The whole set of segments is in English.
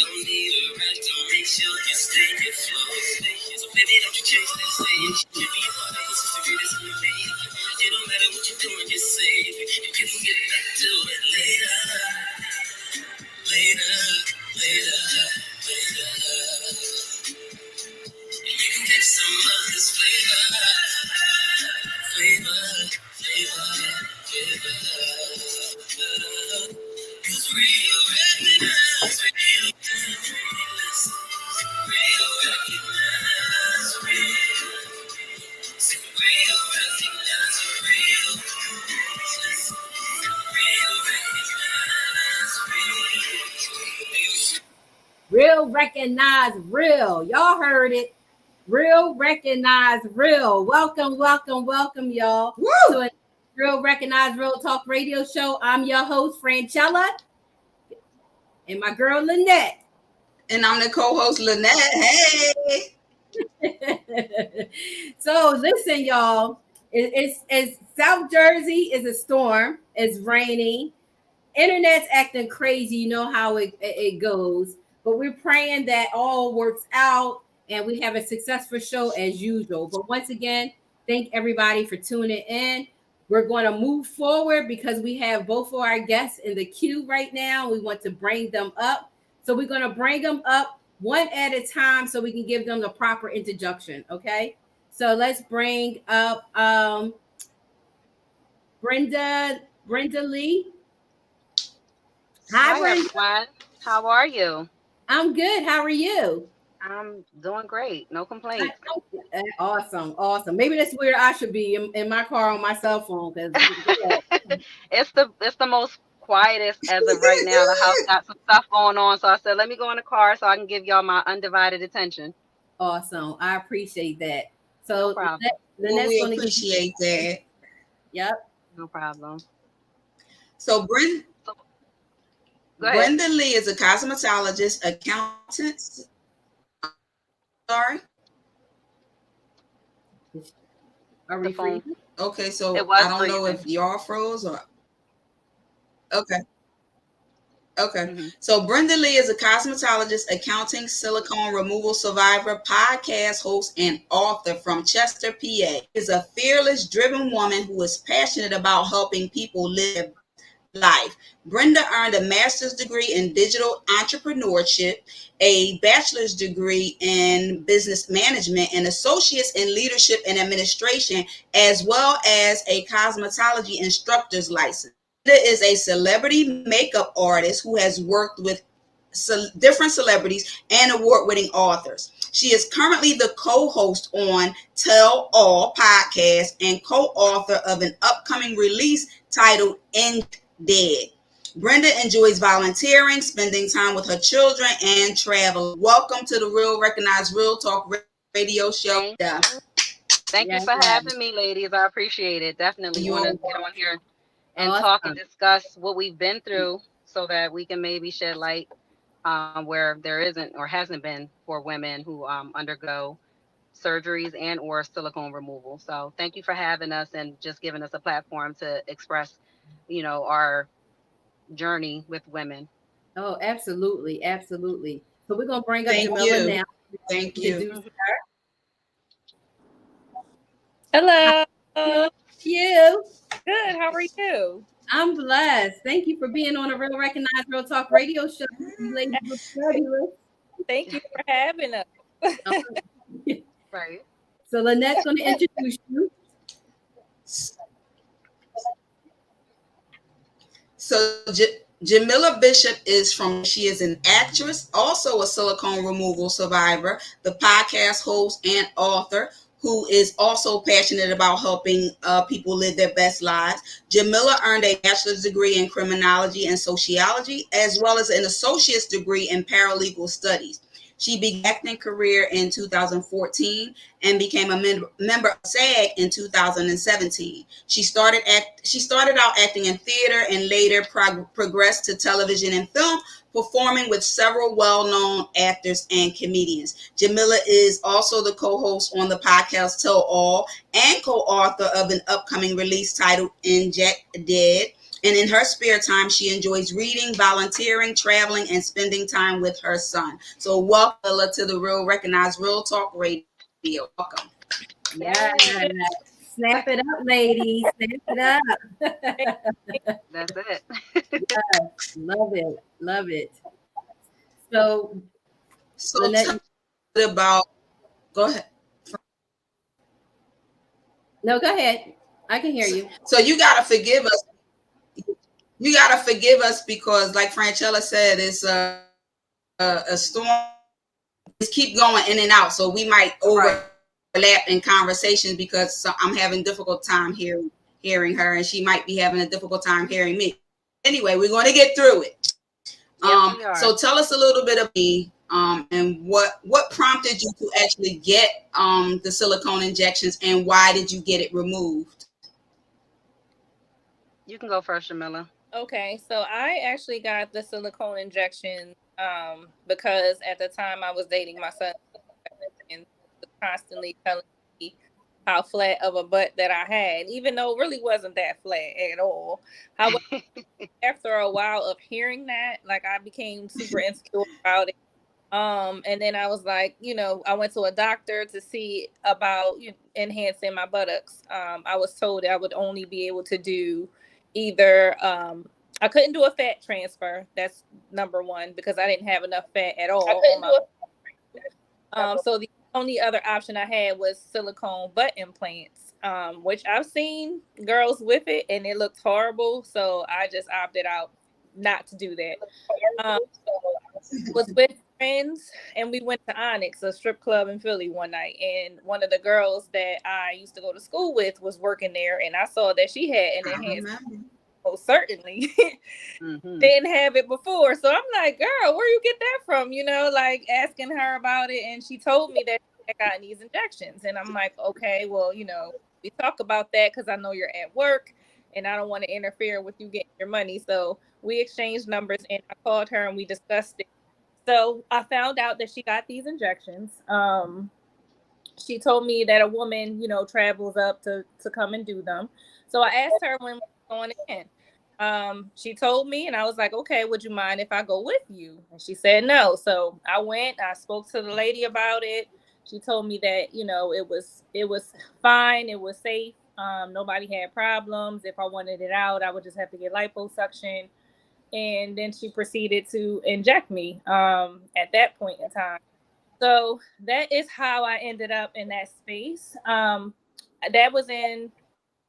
Don't need a rest to make sure you stay in flow. So baby, don't you chase that stage. Give me your heart, this is the greatest in the made. It don't matter what you're doing, just save it. You can get back to it later. Later, later, later. You can get some of this flavor. Flavor, flavor, flavor. Cause real recognize, real recognize, real recognize, real recognize, real Real recognize real. Y'all heard it. Real recognize real. Welcome, welcome, welcome, y'all. Woo! To a Real Recognize Real Talk radio show. I'm your host, Franchella, and my girl, Lynette. And I'm the co-host, Lynette. Hey! So listen, y'all. It's South Jersey is a storm. It's raining. Internet's acting crazy. You know how it goes. But we're praying that all works out and we have a successful show as usual. But once again, thank everybody for tuning in. We're going to move forward because we have both of our guests in the queue right now. We want to bring them up. So we're going to bring them up one at a time so we can give them the proper introduction. Okay. So let's bring up Brenda Lee. Hi, everyone. How are you? I'm good. How are you? I'm doing great. No complaints. Awesome. Awesome. Maybe that's where I should be in my car on my cell phone. Because it's the most quietest as of right now. The house got some stuff going on. So I said, let me go in the car so I can give y'all my undivided attention. Awesome. I appreciate that. So no problem. We appreciate that. Yep. No problem. So Brenda Lee is a cosmetologist, accountant. Sorry. Are we free? Okay, so I don't know if y'all froze or. Okay. Mm-hmm. So Brenda Lee is a cosmetologist, accounting, silicone removal survivor, podcast host, and author from Chester, PA. She is a fearless, driven woman who is passionate about helping people live life. Brenda earned a master's degree in digital entrepreneurship, a bachelor's degree in business management, and associates in leadership and administration, as well as a cosmetology instructor's license. Brenda is a celebrity makeup artist who has worked with different celebrities and award-winning authors. She is currently the co-host on Tell All podcast and co-author of an upcoming release titled Inject Dead. Brenda enjoys volunteering, spending time with her children, and traveling. Welcome to the Real Recognize Real Talk radio show. Thank you for having me, ladies. I appreciate it. Definitely want to get on here and talk and discuss what we've been through so that we can maybe shed light where there isn't or hasn't been for women who undergo surgeries and or silicone removal. So thank you for having us and just giving us a platform to express, our journey with women. Oh, absolutely. Absolutely. So we're going to bring up Jamila now. Thank you. Hello. How are you? Good. How are you? I'm blessed. Thank you for being on a Real Recognize Real Talk radio show. You ladies look fabulous. Thank you for having us. Right. So Lynette's going to introduce you. So Jamila Bishop she is an actress, also a silicone removal survivor, the podcast host and author, who is also passionate about helping people live their best lives. Jamila earned a bachelor's degree in criminology and sociology, as well as an associate's degree in paralegal studies. She began acting career in 2014 and became a member of SAG in 2017. She started out acting in theater and later progressed to television and film, performing with several well-known actors and comedians. Jamila is also the co-host on the podcast Tell All and co-author of an upcoming release titled Inject Dead. And in her spare time, she enjoys reading, volunteering, traveling, and spending time with her son. So welcome to the Real Recognized Real Talk Radio. Welcome. Yeah. Snap it up, ladies. Snap it up. That's it. Yes, love it. Love it. So Lynette, tell me about, go ahead. No, go ahead. I can hear you. So you gotta forgive us. You gotta forgive us because, like Franchella said, it's a storm. Just keep going in and out, so we might overlap in conversations because I'm having difficult time hearing her, and she might be having a difficult time hearing me. Anyway, we're going to get through it. Yes, so tell us a little bit of me, and what prompted you to actually get the silicone injections, and why did you get it removed? You can go first, Jamila. Okay, so I actually got the silicone injection because at the time I was dating my son and was constantly telling me how flat of a butt that I had, even though it really wasn't that flat at all. However, after a while of hearing that, like, I became super insecure about it. And then I was like, I went to a doctor to see about enhancing my buttocks. I was told I would only be able to do either I couldn't do a fat transfer. That's number one, because I didn't have enough fat at all. So the only other option I had was silicone butt implants, which I've seen girls with it and it looked horrible. So I just opted out not to do that. Was with friends and we went to Onyx, a strip club in Philly, one night, and one of the girls that I used to go to school with was working there, and I saw that she had an enhanced. Most certainly didn't have it before, so I'm like, girl, where you get that from? Like asking her about it, and she told me that she had gotten these injections, and I'm like, okay, well, we talk about that because I know you're at work and I don't want to interfere with you getting your money. So we exchanged numbers and I called her and we discussed it. So I found out that she got these injections. She told me that a woman, travels up to come and do them. So I asked her when we were going in. She told me, and I was like, okay, would you mind if I go with you? And she said no. So I went, I spoke to the lady about it. She told me that, it was fine. It was safe. Nobody had problems. If I wanted it out, I would just have to get liposuction. And then she proceeded to inject me at that point in time. So that is how I ended up in that space. That was in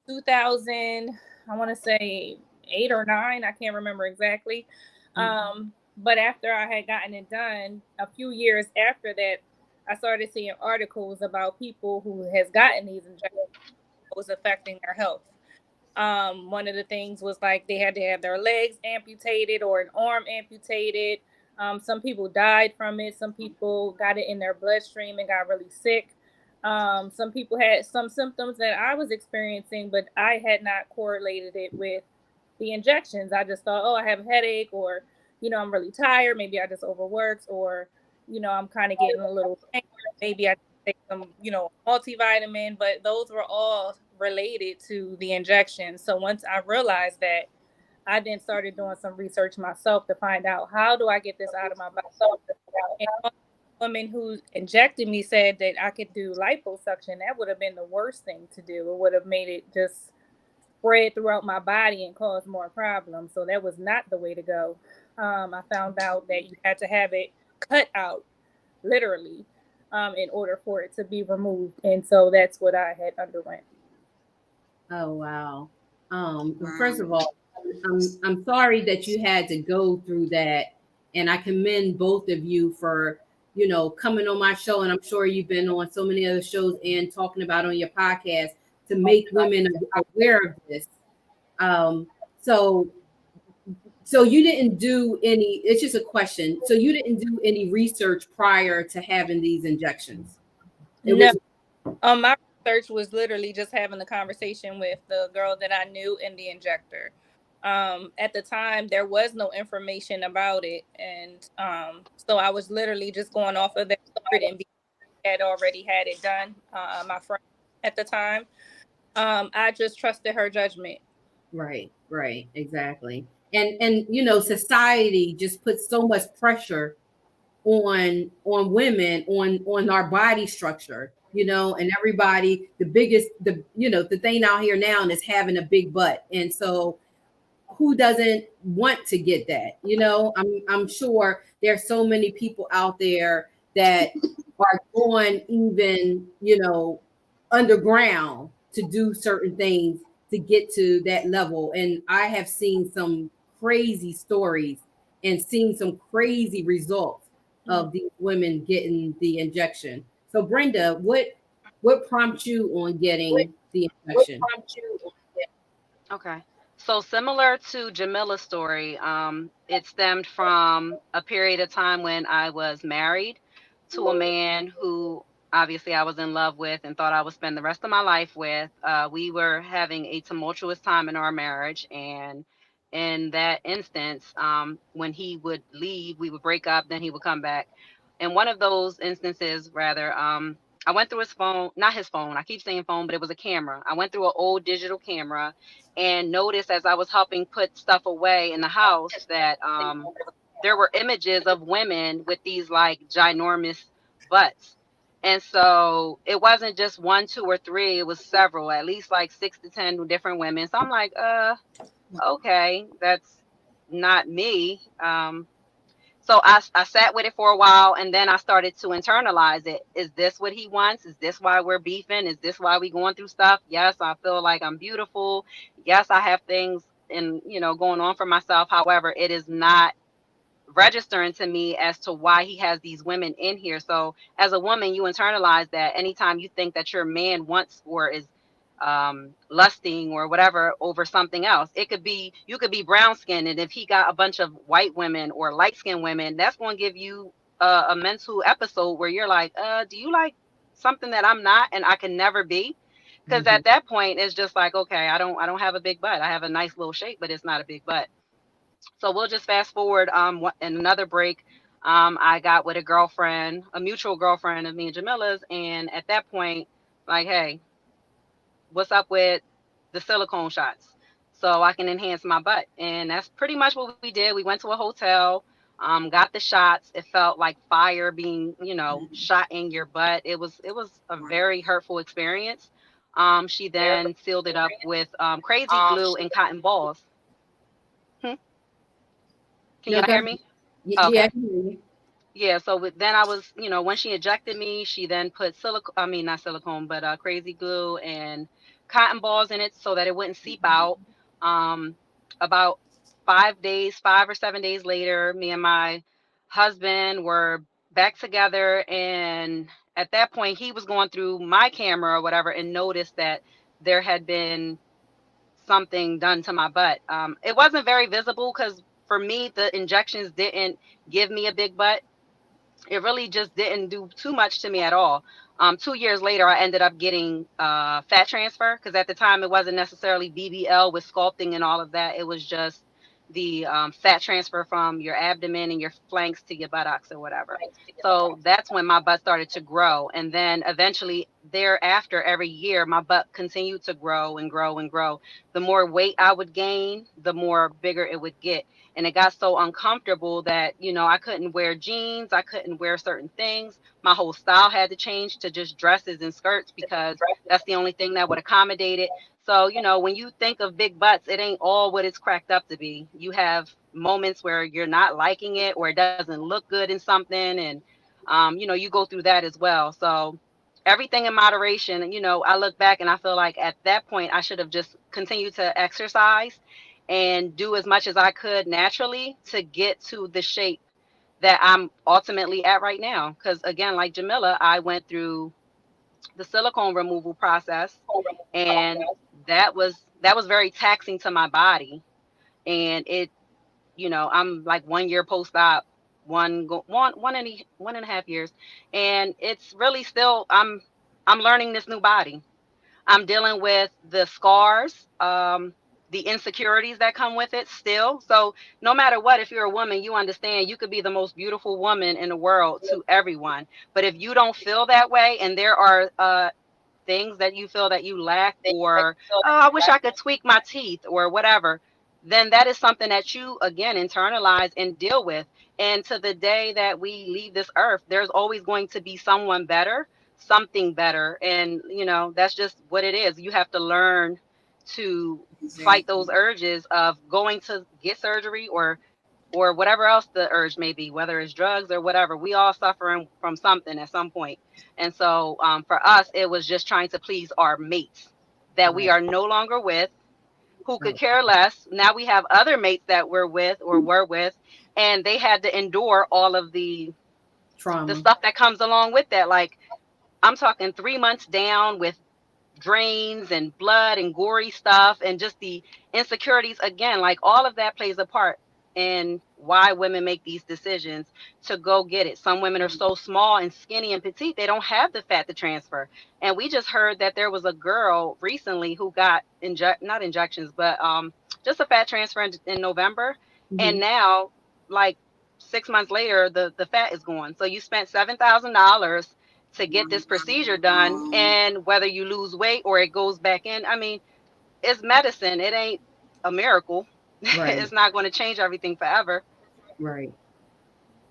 2000, I want to say 8 or 9. I can't remember exactly. But after I had gotten it done, a few years after that, I started seeing articles about people who has gotten these injections was affecting their health. One of the things was like they had to have their legs amputated or an arm amputated. Some people died from it. Some people got it in their bloodstream and got really sick. Some people had some symptoms that I was experiencing, but I had not correlated it with the injections. I just thought, oh, I have a headache, or, I'm really tired. Maybe I just overworked, or, I'm kind of getting a little angry. Maybe I take some, multivitamin, but those were all related to the injection. So once I realized that, I then started doing some research myself to find out, how do I get this out of my body? And the woman who injected me said that I could do liposuction. That would have been the worst thing to do. It would have made it just spread throughout my body and cause more problems. So that was not the way to go. I found out that you had to have it cut out, literally, in order for it to be removed. And so that's what I had underwent. Oh, wow. First of all, I'm sorry that you had to go through that. And I commend both of you for, coming on my show. And I'm sure you've been on so many other shows and talking about on your podcast to make women aware of this. So you didn't do any, it's just a question. So you didn't do any research prior to having these injections? No. My research was literally just having a conversation with the girl that I knew in the injector. At the time, there was no information about it. And so I was literally just going off of that, and had already had it done. My friend at the time, I just trusted her judgment. Right. Right, exactly. And you know, society just puts so much pressure on women, on our body structure, you know, and everybody, the biggest, the you know, the thing out here now is having a big butt. And so who doesn't want to get that? You know, I'm sure there's so many people out there that are going even, you know, underground to do certain things to get to that level. And I have seen some crazy stories and seen some crazy results of these women getting the injection. So Brenda, what prompts you on getting the injection? Okay. So similar to Jamila's story, it stemmed from a period of time when I was married to a man who obviously I was in love with and thought I would spend the rest of my life with. We were having a tumultuous time in our marriage, and in that instance, when he would leave, we would break up, then he would come back. In one of those instances, rather, I went through his phone, not his phone. I keep saying phone, but it was a camera. I went through an old digital camera and noticed as I was helping put stuff away in the house that there were images of women with these like ginormous butts. And so it wasn't just one, two, or three, it was several, at least like 6 to 10 different women. So I'm like, okay, that's not me. So I sat with it for a while, and then I started to internalize it. Is this what he wants? Is this why we're beefing? Is this why we going through stuff? Yes, I feel like I'm beautiful. Yes, I have things going on for myself. However, it is not registering to me as to why he has these women in here. So as a woman, you internalize that anytime you think that your man wants or is lusting or whatever over something else. It could be, you could be brown skinned, and if he got a bunch of white women or light skinned women, that's going to give you a mental episode where you're like, do you like something that I'm not and I can never be? Because at that point it's just like, okay, I don't have a big butt. I have a nice little shape, but it's not a big butt. So we'll just fast forward in another break. I got with a girlfriend, a mutual girlfriend of me and Jamila's, and at that point, like, hey, what's up with the silicone shots so I can enhance my butt? And that's pretty much what we did. We went to a hotel, got the shots. It felt like fire being, shot in your butt. It was a very hurtful experience. She then sealed it up with crazy glue and cotton balls. Hmm? Can No, y'all go hear ahead. me? Yeah, Okay. I can hear you. Yeah, so then I was, when she injected me, she then put I mean, not silicone, but crazy glue and cotton balls in it so that it wouldn't seep out. Um, about 5 or 7 days later, me and my husband were back together. And at that point, he was going through my camera or whatever and noticed that there had been something done to my butt. It wasn't very visible because for me, the injections didn't give me a big butt. It really just didn't do too much to me at all. 2 years later, I ended up getting fat transfer because at the time it wasn't necessarily BBL with sculpting and all of that. It was just the fat transfer from your abdomen and your flanks to your buttocks or whatever. So that's when my butt started to grow. And then eventually thereafter, every year, my butt continued to grow and grow and grow. The more weight I would gain, the more bigger it would get. And it got so uncomfortable that, I couldn't wear jeans. I couldn't wear certain things. My whole style had to change to just dresses and skirts because that's the only thing that would accommodate it. So, when you think of big butts, it ain't all what it's cracked up to be. You have moments where you're not liking it or it doesn't look good in something. And, you go through that as well. So everything in moderation. And, I look back and I feel like at that point, I should have just continued to exercise and do as much as I could naturally to get to the shape that I'm ultimately at right now. Because again, like Jamila, I went through the silicone removal process, and that was very taxing to my body. And I'm like 1 year post-op, 1.5 years, and it's really still I'm learning this new body. I'm dealing with the scars, the insecurities that come with it still. So no matter what, if you're a woman, you understand you could be the most beautiful woman in the world to everyone. But if you don't feel that way and there are things that you feel that you lack or, oh, I wish I could tweak my teeth or whatever, then that is something that you, again, internalize and deal with. And to the day that we leave this earth, there's always going to be someone better, something better. And, you know, that's just what it is. You have to learn to fight those urges of going to get surgery or whatever else the urge may be, whether it's drugs or whatever. We all suffering from something at some point. And so for us, it was just trying to please our mates that we are no longer with, who could care less. Now we have other mates that we're with or were with, and they had to endure all of the trauma, the stuff that comes along with that. Like, I'm talking 3 months down with drains and blood and gory stuff and just the insecurities. Again, like, all of that plays a part in why women make these decisions to go get it. Some women are so small and skinny and petite, they don't have the fat to transfer. And we just heard that there was a girl recently who got not injections, but just a fat transfer in November. And now, like 6 months later, the fat is gone. So you spent $7,000 to get this procedure done, and whether you lose weight or it goes back in, I mean, it's medicine. It ain't a miracle. Right. It's not going to change everything forever. Right.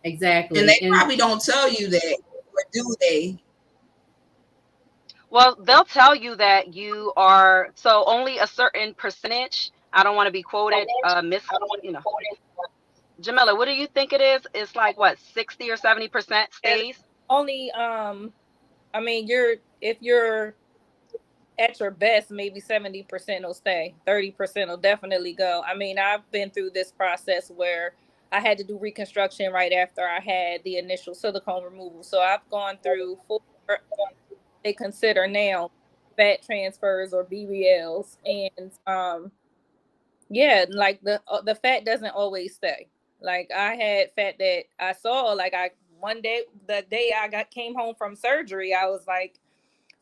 Exactly. And they probably don't tell you that, or do they? Well, they'll tell you that you are, so only a certain percentage. I don't want to be quoted, you know. Jamila, what do you think it is? It's like what, 60 or 70% stays? Only, I mean, if you're at your best, maybe 70% will stay. 30% will definitely go. I mean, I've been through this process where I had to do reconstruction right after I had the initial silicone removal. So I've gone through 4, they consider now, fat transfers or BBLs. And yeah, like the fat doesn't always stay. Like, I had fat that I saw, like, one day, the day I came home from surgery, I was like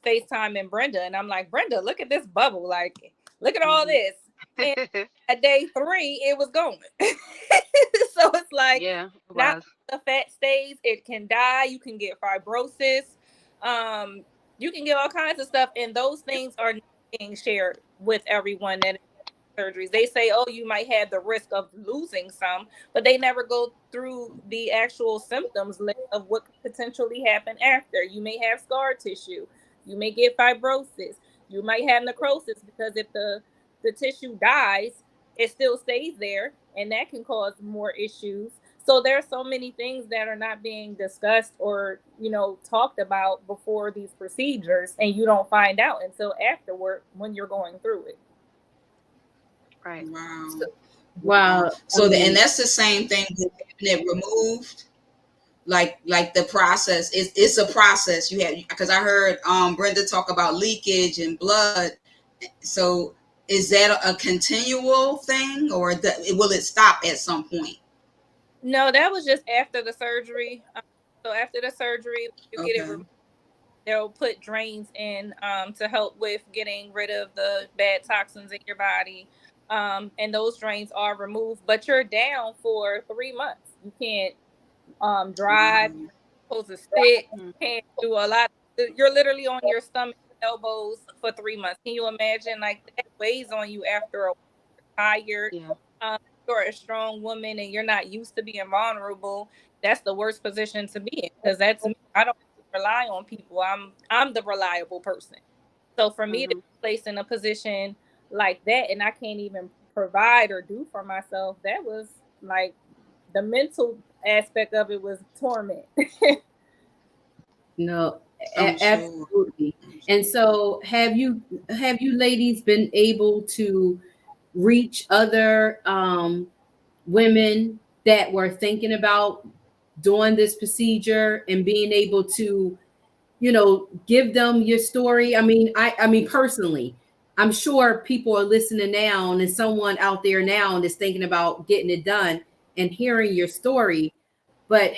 FaceTiming Brenda, and I'm like, Brenda, look at this bubble. Like, look at all this. And at day 3, it was going. So it's like, yeah, not the fat stays, it can die. You can get fibrosis. You can get all kinds of stuff, and those things are not being shared with everyone that surgeries. They say, oh, you might have the risk of losing some, but they never go through the actual symptoms list of what could potentially happen after. You may have scar tissue. You may get fibrosis. You might have necrosis, because if the tissue dies, it still stays there, and that can cause more issues. So there are so many things that are not being discussed or, you know, talked about before these procedures, and you don't find out until afterward when you're going through it. Right. Wow. So and that's the same thing with having it removed. Like the process is, it's a process you have, because I heard Brenda talk about leakage and blood. So is that a continual thing, or will it stop at some point? No, that was just after the surgery. So after the surgery, you get it, they'll put drains in to help with getting rid of the bad toxins in your body. And those drains are removed, but you're down for 3 months. You can't drive, you're supposed to sit, you can't do a lot. You're literally on your stomach, elbows for 3 months. Can you imagine? Like, that weighs on you after a tired. Yeah. You're a strong woman and you're not used to being vulnerable. That's the worst position to be in, because that's me. I don't rely on people. I'm the reliable person. So for me to be placed in a position like that, and I can't even provide or do for myself, that was like, the mental aspect of it was torment. No, absolutely. And so have you ladies been able to reach other women that were thinking about doing this procedure and being able to, you know, give them your story? I mean, I mean, personally, I'm sure people are listening now, and there's someone out there now and is thinking about getting it done and hearing your story. But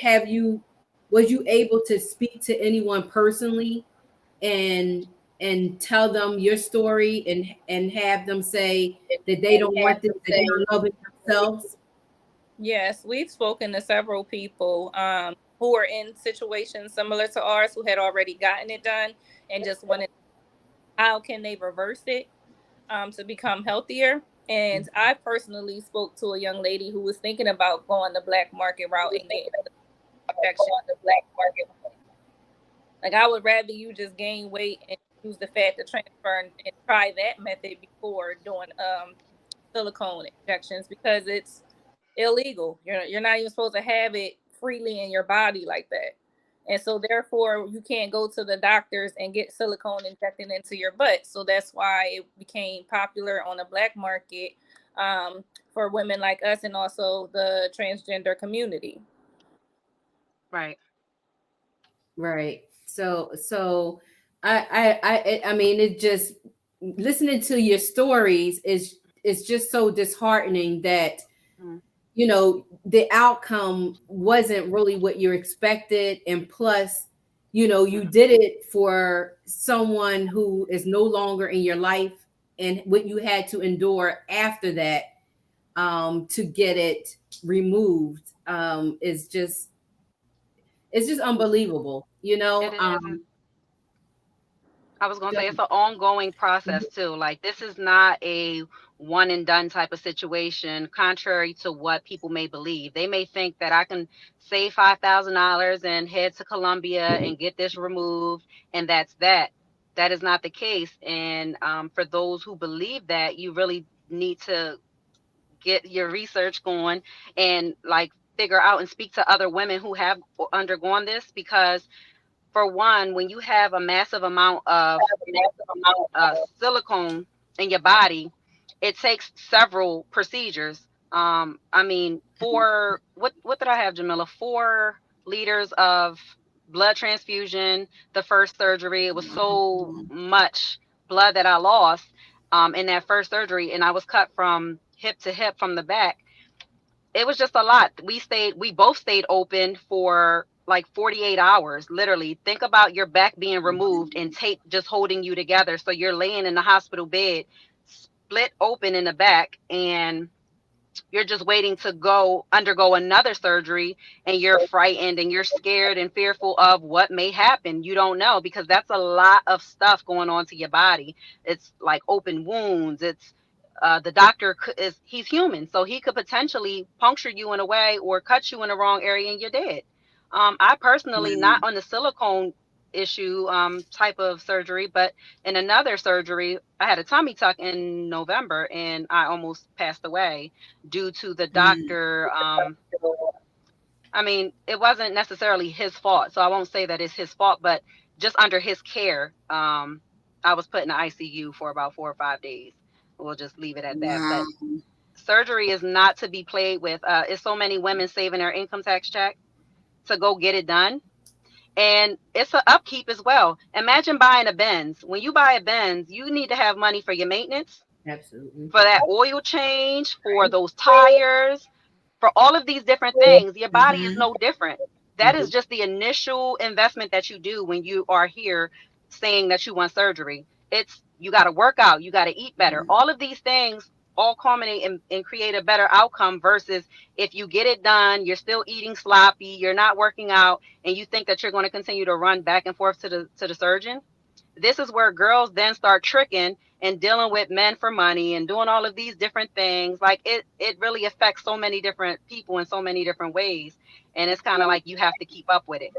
was you able to speak to anyone personally and tell them your story and have them say that they don't want this, that they don't love it themselves? Yes, we've spoken to several people who are in situations similar to ours, who had already gotten it done and just wanted, how can they reverse it to become healthier? And I personally spoke to a young lady who was thinking about going the black market route and getting injection on the black market. Like, I would rather you just gain weight and use the fat to transfer and try that method before doing silicone injections, because it's illegal. You're not even supposed to have it freely in your body like that. And so therefore you can't go to the doctors and get silicone injected into your butt. So that's why it became popular on the black market for women like us and also the transgender community. Right. Right. So I mean, it just, listening to your stories is just so disheartening that you know the outcome wasn't really what you expected, and plus, you know, you did it for someone who is no longer in your life, and what you had to endure after that to get it removed is just, it's just unbelievable, you know. It is. I was going to say it's an ongoing process too. Like, this is not a one and done type of situation, contrary to what people may believe. They may think that I can save $5,000 and head to Colombia and get this removed, and that's that. That is not the case. And for those who believe that, you really need to get your research going and like figure out and speak to other women who have undergone this, because for one, when you have a massive amount of silicone in your body, it takes several procedures. I mean, what did I have, Jamila? 4 liters of blood transfusion. The first surgery, it was so much blood that I lost in that first surgery, and I was cut from hip to hip from the back. It was just a lot. We both stayed open for like 48 hours, literally. Think about your back being removed and tape just holding you together. So you're laying in the hospital bed, split open in the back, and you're just waiting to undergo another surgery, and you're frightened and you're scared and fearful of what may happen. You don't know, because that's a lot of stuff going on to your body. It's like open wounds. It's the doctor he's human, so he could potentially puncture you in a way or cut you in the wrong area and you're dead. I personally, not on the silicone issue type of surgery, but in another surgery, I had a tummy tuck in November and I almost passed away due to the doctor. I mean, it wasn't necessarily his fault, so I won't say that it's his fault, but just under his care, I was put in the ICU for about 4 or 5 days. We'll just leave it at that. But surgery is not to be played with. It's so many women saving their income tax check to go get it done. And it's an upkeep as well. Imagine buying a Benz. When you buy a Benz, you need to have money for your maintenance. Absolutely. For that oil change, for those tires, for all of these different things. Your body is no different. That is just the initial investment that you do when you are here saying that you want surgery. It's, you got to work out, you got to eat better. All of these things all culminate and create a better outcome, versus if you get it done, you're still eating sloppy, you're not working out, and you think that you're going to continue to run back and forth to the surgeon. This is where girls then start tricking and dealing with men for money and doing all of these different things. Like, it really affects so many different people in so many different ways. And it's kind of like you have to keep up with it.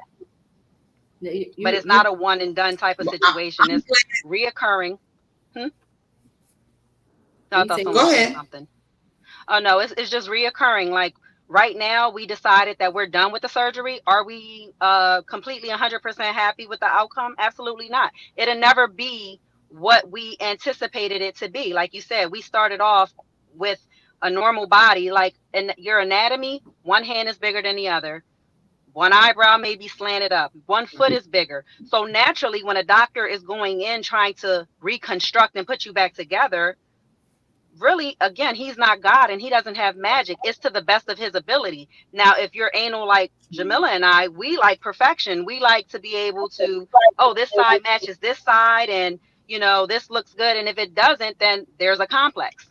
But it's not a one and done type of situation. It's reoccurring. No, I thought someone said something. Oh, no, it's just reoccurring. Like, right now, we decided that we're done with the surgery. Are we completely 100% happy with the outcome? Absolutely not. It'll never be what we anticipated it to be. Like you said, we started off with a normal body. Like, in your anatomy, one hand is bigger than the other. One eyebrow may be slanted up. One foot is bigger. So naturally, when a doctor is going in trying to reconstruct and put you back together, really, again, he's not God and he doesn't have magic. It's to the best of his ability. Now, if you're anal like Jamila and I, we like perfection. We like to be able to, oh, this side matches this side, and, you know, this looks good. And if it doesn't, then there's a complex.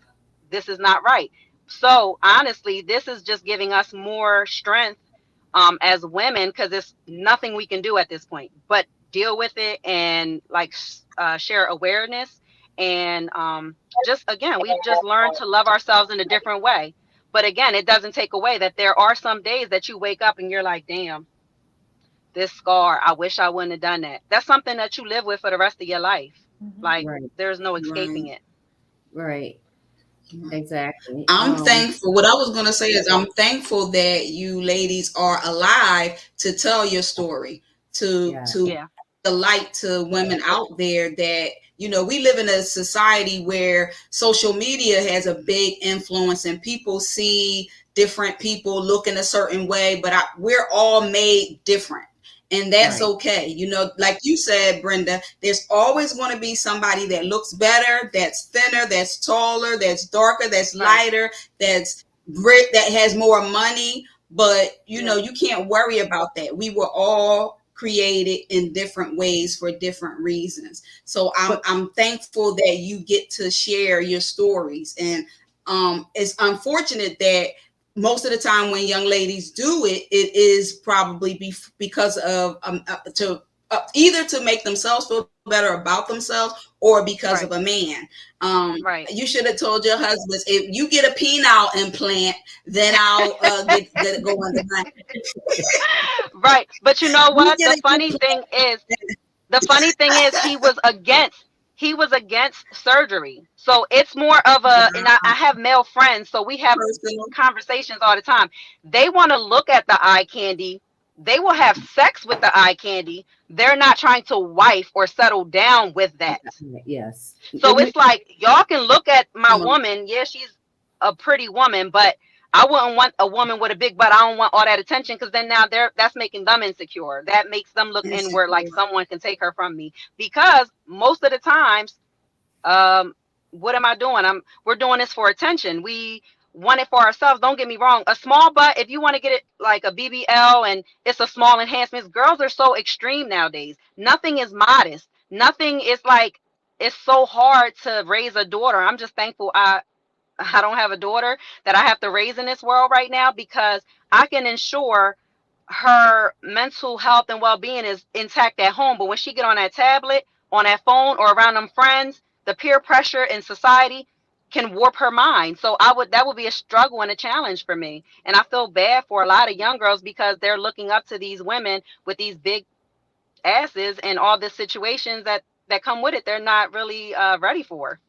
This is not right. So honestly, this is just giving us more strength as women, because there's nothing we can do at this point but deal with it and like share awareness And just again, we've just learned to love ourselves in a different way. But again, it doesn't take away that there are some days that you wake up and you're like, damn, this scar, I wish I wouldn't have done that. That's something that you live with for the rest of your life. Like, there's no escaping it. Right. Exactly. I'm thankful. What I was going to say is I'm thankful that you ladies are alive to tell your story, to the light to women out there that, you know, we live in a society where social media has a big influence and people see different people look in a certain way, but we're all made different. And that's okay. You know, like you said, Brenda, there's always going to be somebody that looks better, that's thinner, that's taller, that's darker, that's lighter, that has more money. But, you know, you can't worry about that. We were all created in different ways for different reasons. So I'm thankful that you get to share your stories. And it's unfortunate that most of the time when young ladies do it, it is probably because of either to make themselves feel better about themselves or because of a man. You should have told your husbands, if you get a penile implant, then I'll get go under my Right. But you know what? The funny thing is he was against surgery. So it's more of a, and I have male friends, so we have conversations all the time. They want to look at the eye candy. They will have sex with the eye candy. They're not trying to wife or settle down with that. Yes. So it's like, y'all can look at my woman. Yeah, she's a pretty woman, but I wouldn't want a woman with a big butt. I don't want all that attention, because then now that's making them insecure. That makes them look inward, like someone can take her from me. Because most of the times, what am I doing? We're doing this for attention. We want it for ourselves. Don't get me wrong. A small butt, if you want to get it like a BBL and it's a small enhancement, girls are so extreme nowadays. Nothing is modest. Nothing is like, it's so hard to raise a daughter. I'm just thankful I don't have a daughter that I have to raise in this world right now, because I can ensure her mental health and well-being is intact at home. But when she get on that tablet, on that phone, or around them friends, the peer pressure in society can warp her mind. So that would be a struggle and a challenge for me. And I feel bad for a lot of young girls, because they're looking up to these women with these big asses and all the situations that come with it. They're not really ready for.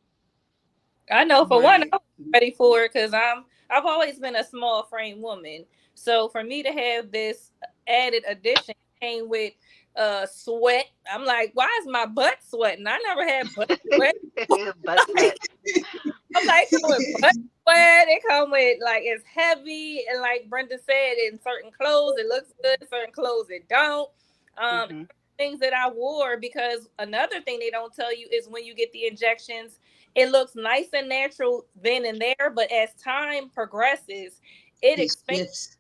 I know for one, I'm ready for it, because I've always been a small frame woman. So for me to have this added addition came with sweat. I'm like, why is my butt sweating? I never had butt sweat. Butt sweat. I'm like, with butt sweat, it come with like, it's heavy, and like Brenda said, in certain clothes it looks good, certain clothes it don't. Things that I wore, because another thing they don't tell you is when you get the injections, it looks nice and natural then and there, but as time progresses, it expands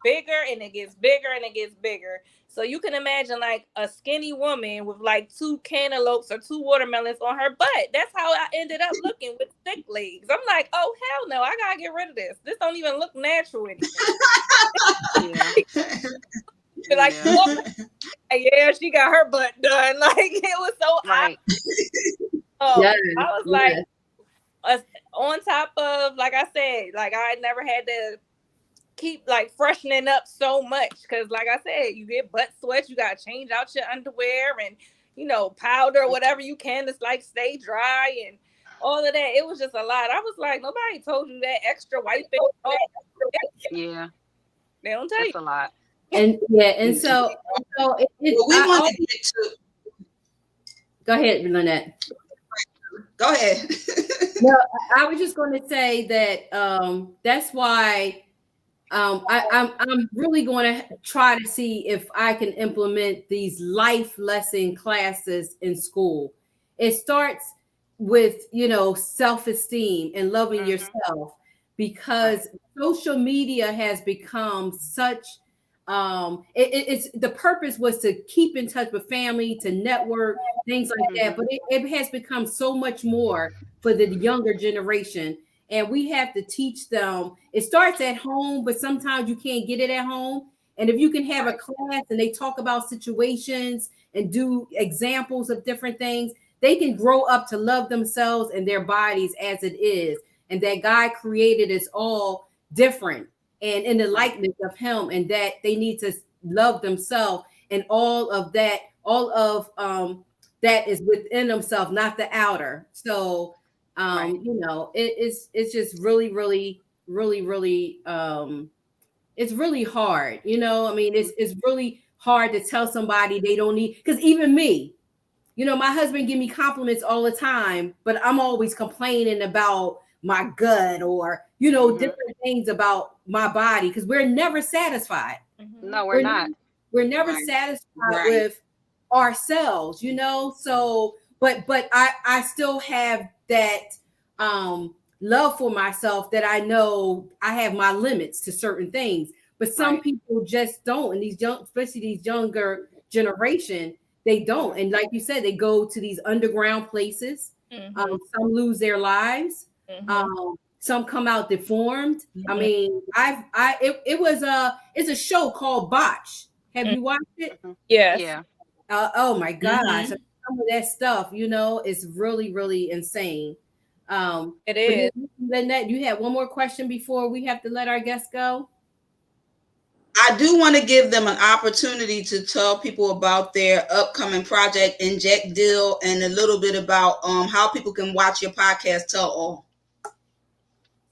bigger, and it gets bigger, and it gets bigger. So you can imagine like a skinny woman with like 2 cantaloupes or 2 watermelons on her butt. That's how I ended up looking with thick legs. I'm like, oh hell no, I gotta get rid of this. This don't even look natural anymore. Like, yeah, she got her butt done. Like, it was so right. I was like, on top of, like I said, like I never had to keep like freshening up so much, because like I said, you get butt sweat, you gotta change out your underwear and, you know, powder or whatever you can to like stay dry and all of that. It was just a lot. I was like, nobody told you that extra wiping. Yeah, they don't tell you. That's a lot. And so we want to get to. Go ahead, Lynette. Go ahead. No, I was just going to say that that's why I'm really going to try to see if I can implement these life lesson classes in school. It starts with, you know, self-esteem and loving yourself, because social media has become such it's the purpose was to keep in touch with family, to network, things like that, but it has become so much more for the younger generation, and we have to teach them. It starts at home, but sometimes you can't get it at home. And if you can have a class and they talk about situations and do examples of different things, they can grow up to love themselves and their bodies as it is, and that God created us all different and in the likeness of him, and that they need to love themselves, and all of that is within themselves, not the outer. So it's just really it's really hard. I mean, it's really hard to tell somebody they don't need, because even me, my husband give me compliments all the time, but I'm always complaining about my gut or, different things about my body, because we're never satisfied. No, we're not. We're never satisfied with ourselves, so, but I still have that love for myself, that I know I have my limits to certain things, but some people just don't. And especially these younger generation, they don't. And like you said, they go to these underground places. Some lose their lives. Some come out deformed. I mean, it's a show called Botch. Have you watched it? Yes. Yeah. Oh my gosh. Some of that stuff, is really, really insane. It is. Lynette, you have one more question before we have to let our guests go? I do want to give them an opportunity to tell people about their upcoming project, Inject Dead, and a little bit about how people can watch your podcast, Tell All.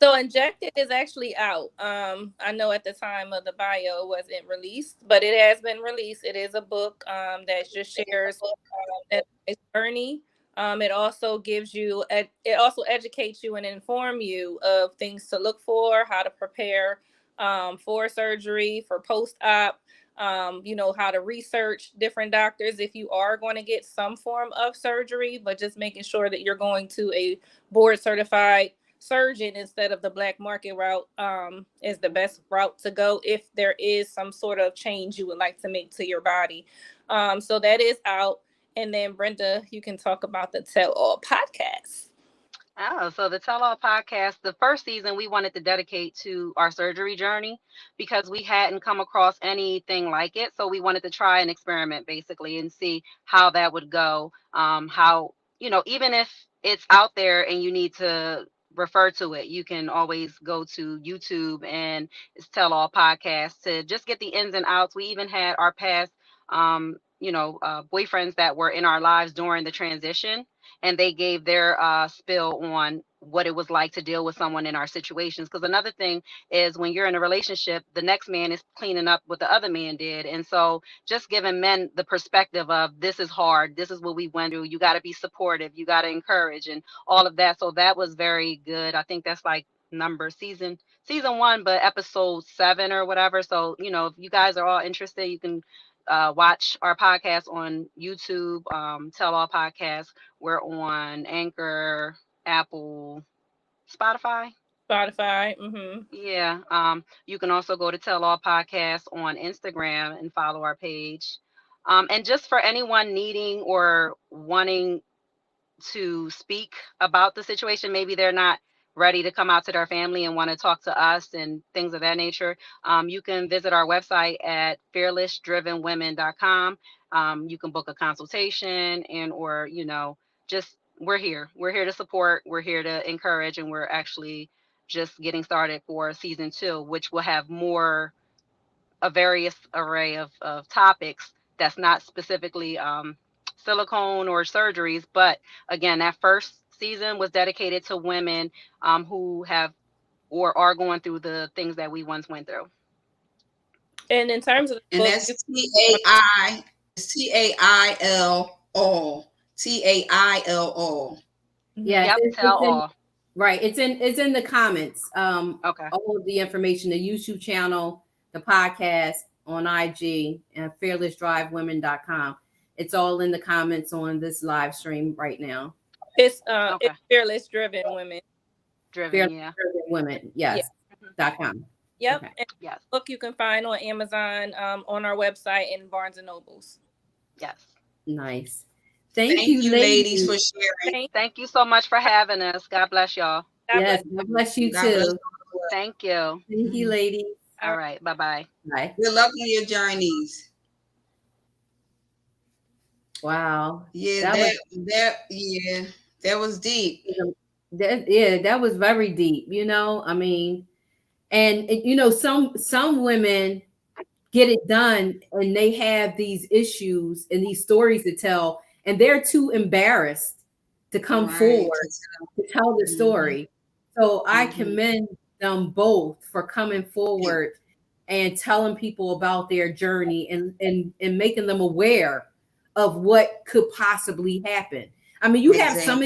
So Injected is actually out. I know at the time of the bio it wasn't released, but it has been released. It is a book that just shares that journey. It also it also educates you and inform you of things to look for, how to prepare for surgery, for post-op, how to research different doctors if you are going to get some form of surgery, but just making sure that you're going to a board certified surgeon instead of the black market route is the best route to go if there is some sort of change you would like to make to your body. So that is out. And then Brenda, you can talk about the Tell All podcast. Oh, so the Tell All podcast, the first season we wanted to dedicate to our surgery journey because we hadn't come across anything like it. So we wanted to try an experiment basically and see how that would go. How, even if it's out there and you need to refer to it, you can always go to YouTube and it's Tell All podcast to just get the ins and outs. We even had our past, boyfriends that were in our lives during the transition, and they gave their spill on what it was like to deal with someone in our situations. Because another thing is when you're in a relationship, the next man is cleaning up what the other man did. And so just giving men the perspective of this is hard. This is what we went through. You got to be supportive. You got to encourage and all of that. So that was very good. I think that's like season 1, but episode 7 or whatever. So, if you guys are all interested, you can watch our podcast on YouTube, Tell All Podcast. We're on Anchor, Apple, Spotify. Yeah. You can also go to Tell All Podcast on Instagram and follow our page. And just for anyone needing or wanting to speak about the situation, maybe they're not ready to come out to their family and want to talk to us and things of that nature, you can visit our website at fearlessdrivenwomen.com. You can book a consultation or just we're here to support, we're here to encourage, and we're actually just getting started for season 2, which will have a various array of topics that's not specifically silicone or surgeries, but again, that first season was dedicated to women who have or are going through the things that we once went through. And in terms of and that's TAILO. Yeah, Tell All. Right, it's in the comments. Okay. All of the information, the YouTube channel, the podcast on IG, and fearlessdrivewomen.com. It's all in the comments on this live stream right now. It's Fearless Driven Women. Driven Women, yes. .com. Yep. Okay. And yes. Book you can find on Amazon, on our website, and Barnes and Nobles. Yes. Nice. Thank you, ladies, for sharing. Thank you so much for having us. God bless y'all. God bless you too. Thank you. Thank you, ladies. All right. Bye-bye. Bye. Good luck on your journeys. Wow. Yeah, that was deep. That was very deep, you know. I mean, and you know, some women get it done and they have these issues and these stories to tell, and they're too embarrassed to come forward to tell the story. So I commend them both for coming forward and telling people about their journey and making them aware of what could possibly happen. I mean, you have some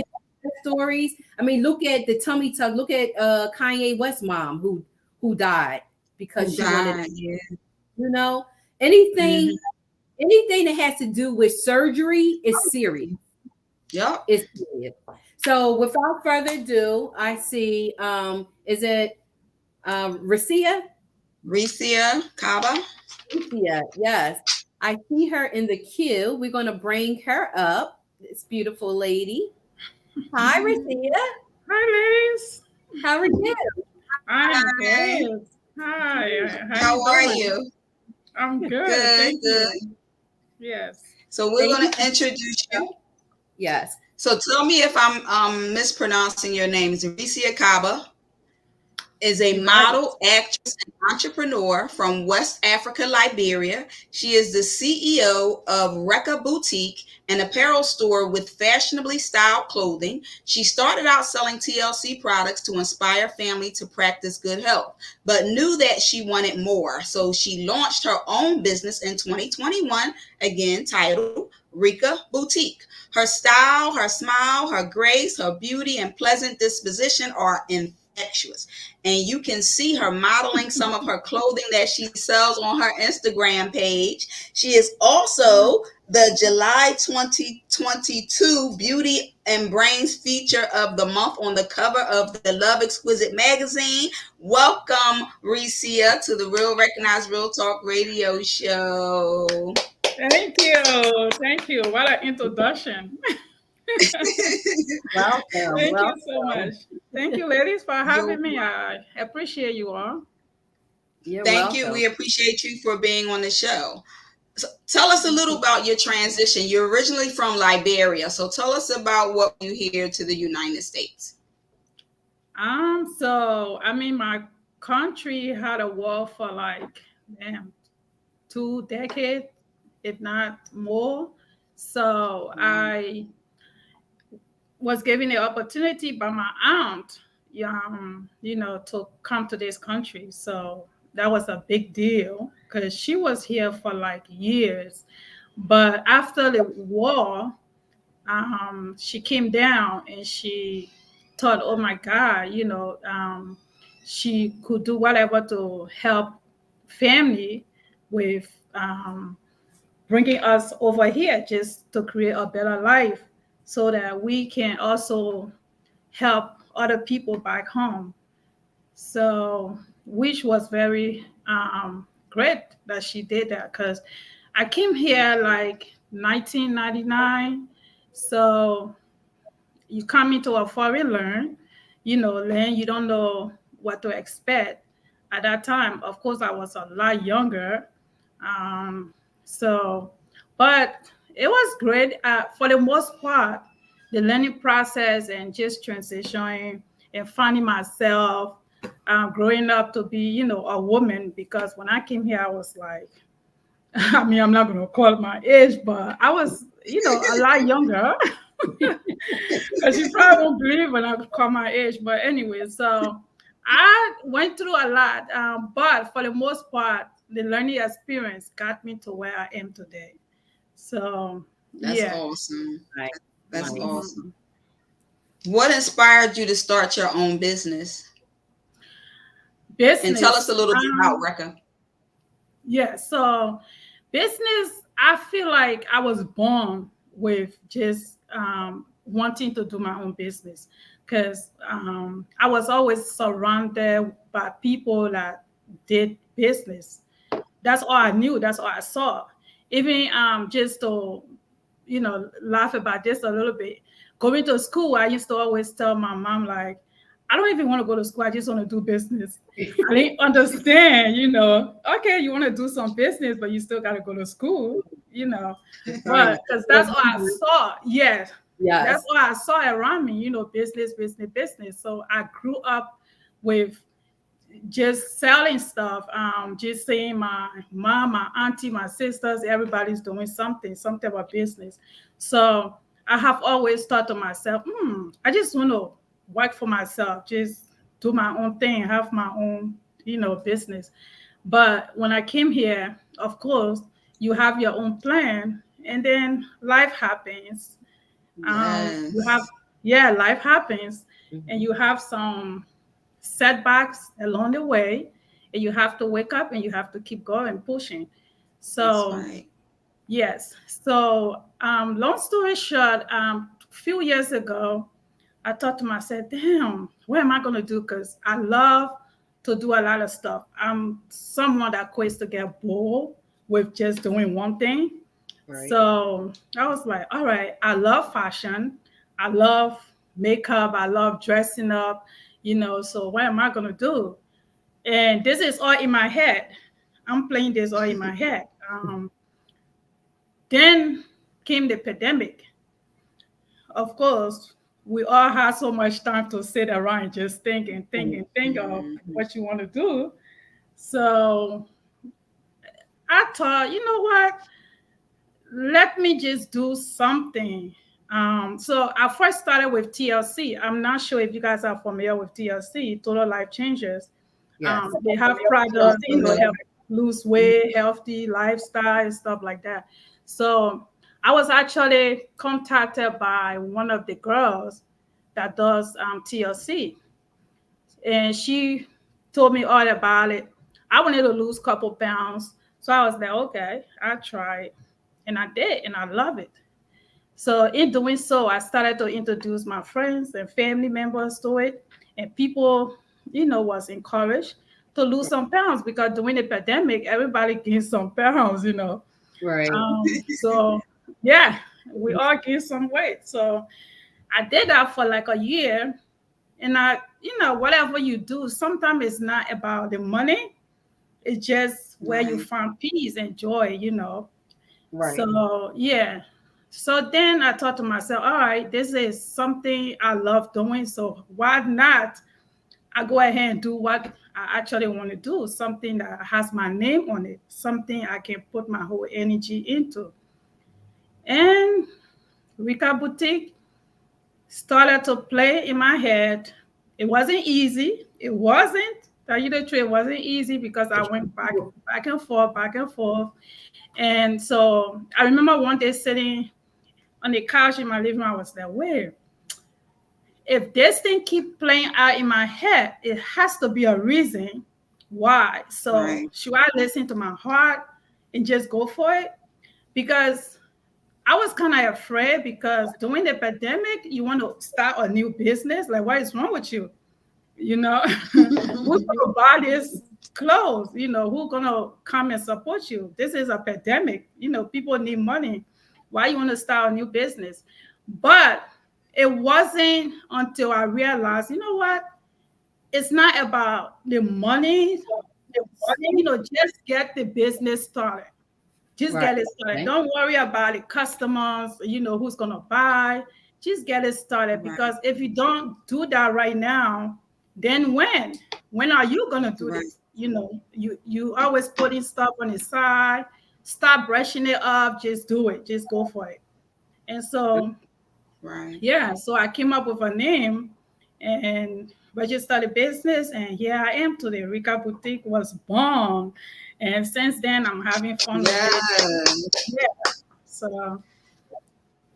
stories. I mean, look at the tummy tuck. Look at Kanye West's mom who died because she wanted, you know, anything that has to do with surgery is serious. Yep. It's serious. So without further ado, I see is it Recia Kabbah? Recia, yes. I see her in the queue. We're gonna bring her up. This beautiful lady. Hi, Recia. Hi, ladies. How are you? I'm good. Hi. How are you? I'm good. Thank you. Yes. So we're going to introduce you. Yes. So tell me if I'm mispronouncing your name. Is Recia Kabbah is a model, actress, and entrepreneur from West Africa, Liberia. She is the CEO of Rek'aboutique, an apparel store with fashionably styled clothing. She started out selling TLC products to inspire family to practice good health, but knew that she wanted more. So she launched her own business in 2021, again titled Rek'aboutique. Her style, her smile, her grace, her beauty, and pleasant disposition are infectious. And you can see her modeling some of her clothing that she sells on her Instagram page. She is also the July 2022 Beauty and Brains feature of the month on the cover of the Love Exquisite magazine. Welcome, Recia, to the Real Recognize Real Talk radio show. Thank you. Thank you. What an introduction. Welcome. Thank you so much. Thank you, ladies, for having me. I appreciate you all. Thank you. We appreciate you for being on the show. So tell us a little about your transition. You're originally from Liberia, so tell us about what you here to the United States. So I mean, my country had a war for like 2 decades, if not more. So I was given the opportunity by my aunt, to come to this country. So that was a big deal because she was here for like years. But after the war, she came down and she thought, oh my God, she could do whatever to help family with bringing us over here just to create a better life so that we can also help other people back home. So, which was very great that she did that because I came here like 1999. So you come into a foreign land, you don't know what to expect. At that time, of course, I was a lot younger. But it was great. For the most part, the learning process and just transitioning and finding myself, growing up to be, a woman, because when I came here, I was like, I mean, I'm not going to call my age, but I was, a lot younger. Because you probably won't believe when I call my age. But anyway, so I went through a lot. But for the most part, the learning experience got me to where I am today. So that's awesome. That's awesome. What inspired you to start your own business? And tell us a little bit about Rek'aboutique. Yeah, so business, I feel like I was born with just wanting to do my own business because I was always surrounded by people that did business. That's all I knew. That's all I saw. Even just to, laugh about this a little bit. Going to school, I used to always tell my mom, like, I don't even want to go to school. I just want to do business. I didn't understand, okay, you want to do some business, but you still got to go to school, but because that's all I saw. Yes. That's all I saw around me, business, business, business. So I grew up with just selling stuff, just seeing my mom, my auntie, my sisters, everybody's doing something about business. So I have always thought to myself, I just want to work for myself, just do my own thing, have my own, business. But when I came here, of course, you have your own plan, and then life happens. Yes. Life happens, and you have some setbacks along the way, and you have to wake up and you have to keep going, pushing. So that's right. Yes. So long story short, a few years ago, I thought to myself, damn, what am I going to do? Because I love to do a lot of stuff. I'm someone that quits to get bored with just doing one thing. Right. So I was like, all right, I love fashion. I love makeup. I love dressing up, so what am I going to do? And this is all in my head. I'm playing this all in my head. Then came the pandemic. Of course, we all had so much time to sit around and just think of what you want to do. So I thought, you know what? Let me just do something. So I first started with TLC. I'm not sure if you guys are familiar with TLC, Total Life Changers. Yes. They have products, help lose weight, healthy lifestyle, and stuff like that. So I was actually contacted by one of the girls that does TLC, and she told me all about it. I wanted to lose a couple pounds, so I was like, okay, I'll try it. And I did, and I love it. So in doing so, I started to introduce my friends and family members to it, and people, was encouraged to lose some pounds, because during the pandemic, everybody gained some pounds, Right. So yeah, we all gained some weight. So I did that for like a year, and whatever you do, sometimes it's not about the money. It's just where you find peace and joy, Right. So yeah. So then I thought to myself, all right, this is something I love doing. So why not I go ahead and do what I actually want to do, something that has my name on it, something I can put my whole energy into. And Rek'aboutique started to play in my head. It wasn't easy. It wasn't. Tell you the truth, it wasn't easy, because I went back and forth. And so I remember one day sitting on the couch in my living room. I was like, wait, if this thing keep playing out in my head, it has to be a reason why. So should I listen to my heart and just go for it? Because I was kind of afraid, because during the pandemic, you want to start a new business. Like, what is wrong with you? Who's going to buy this clothes? Who's going to come and support you? This is a pandemic. People need money. Why you want to start a new business? But it wasn't until I realized, what? It's not about the money. Just get the business started. Just get it started. Don't worry about the customers, who's going to buy. Just get it started. Because if you don't do that right now, then when are you going to do this? You always putting stuff on the side. Stop brushing it up. Just do it. Just go for it. And so, so I came up with a name and registered a business, and here I am today. Rek'aboutique was born, and since then I'm having fun with it. Yeah. So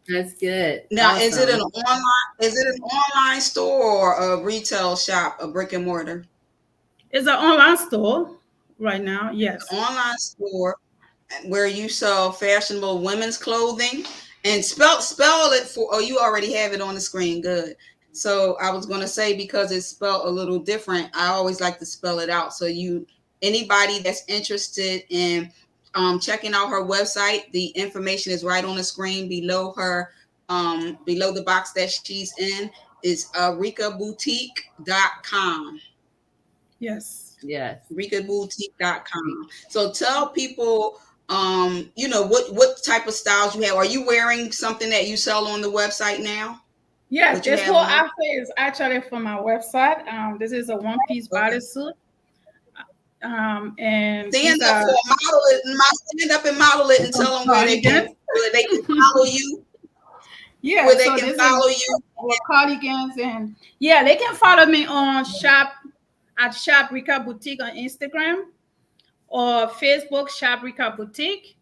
that's good. Now, awesome. Is it an online store or a retail shop, a brick and mortar? It's an online store right now. Yes, an online store where you sell fashionable women's clothing. And spell it for. Oh, you already have it on the screen. Good. So I was going to say, because it's spelled a little different, I always like to spell it out. So anybody that's interested in checking out her website, the information is right on the screen below her, below the box that she's in. It's Rek'aboutique.com. Yes. Rek'aboutique.com. So tell people, what type of styles you have. Are you wearing something that you sell on the website now? Yes, this whole outfit is actually from my website. This is a one-piece bodysuit. And stand up and model it and tell them where they can follow you. Yeah, where they can follow you. Cardigans, and they can follow me on Shop Rek'aboutique on Instagram or Facebook Shop Rek'aboutique,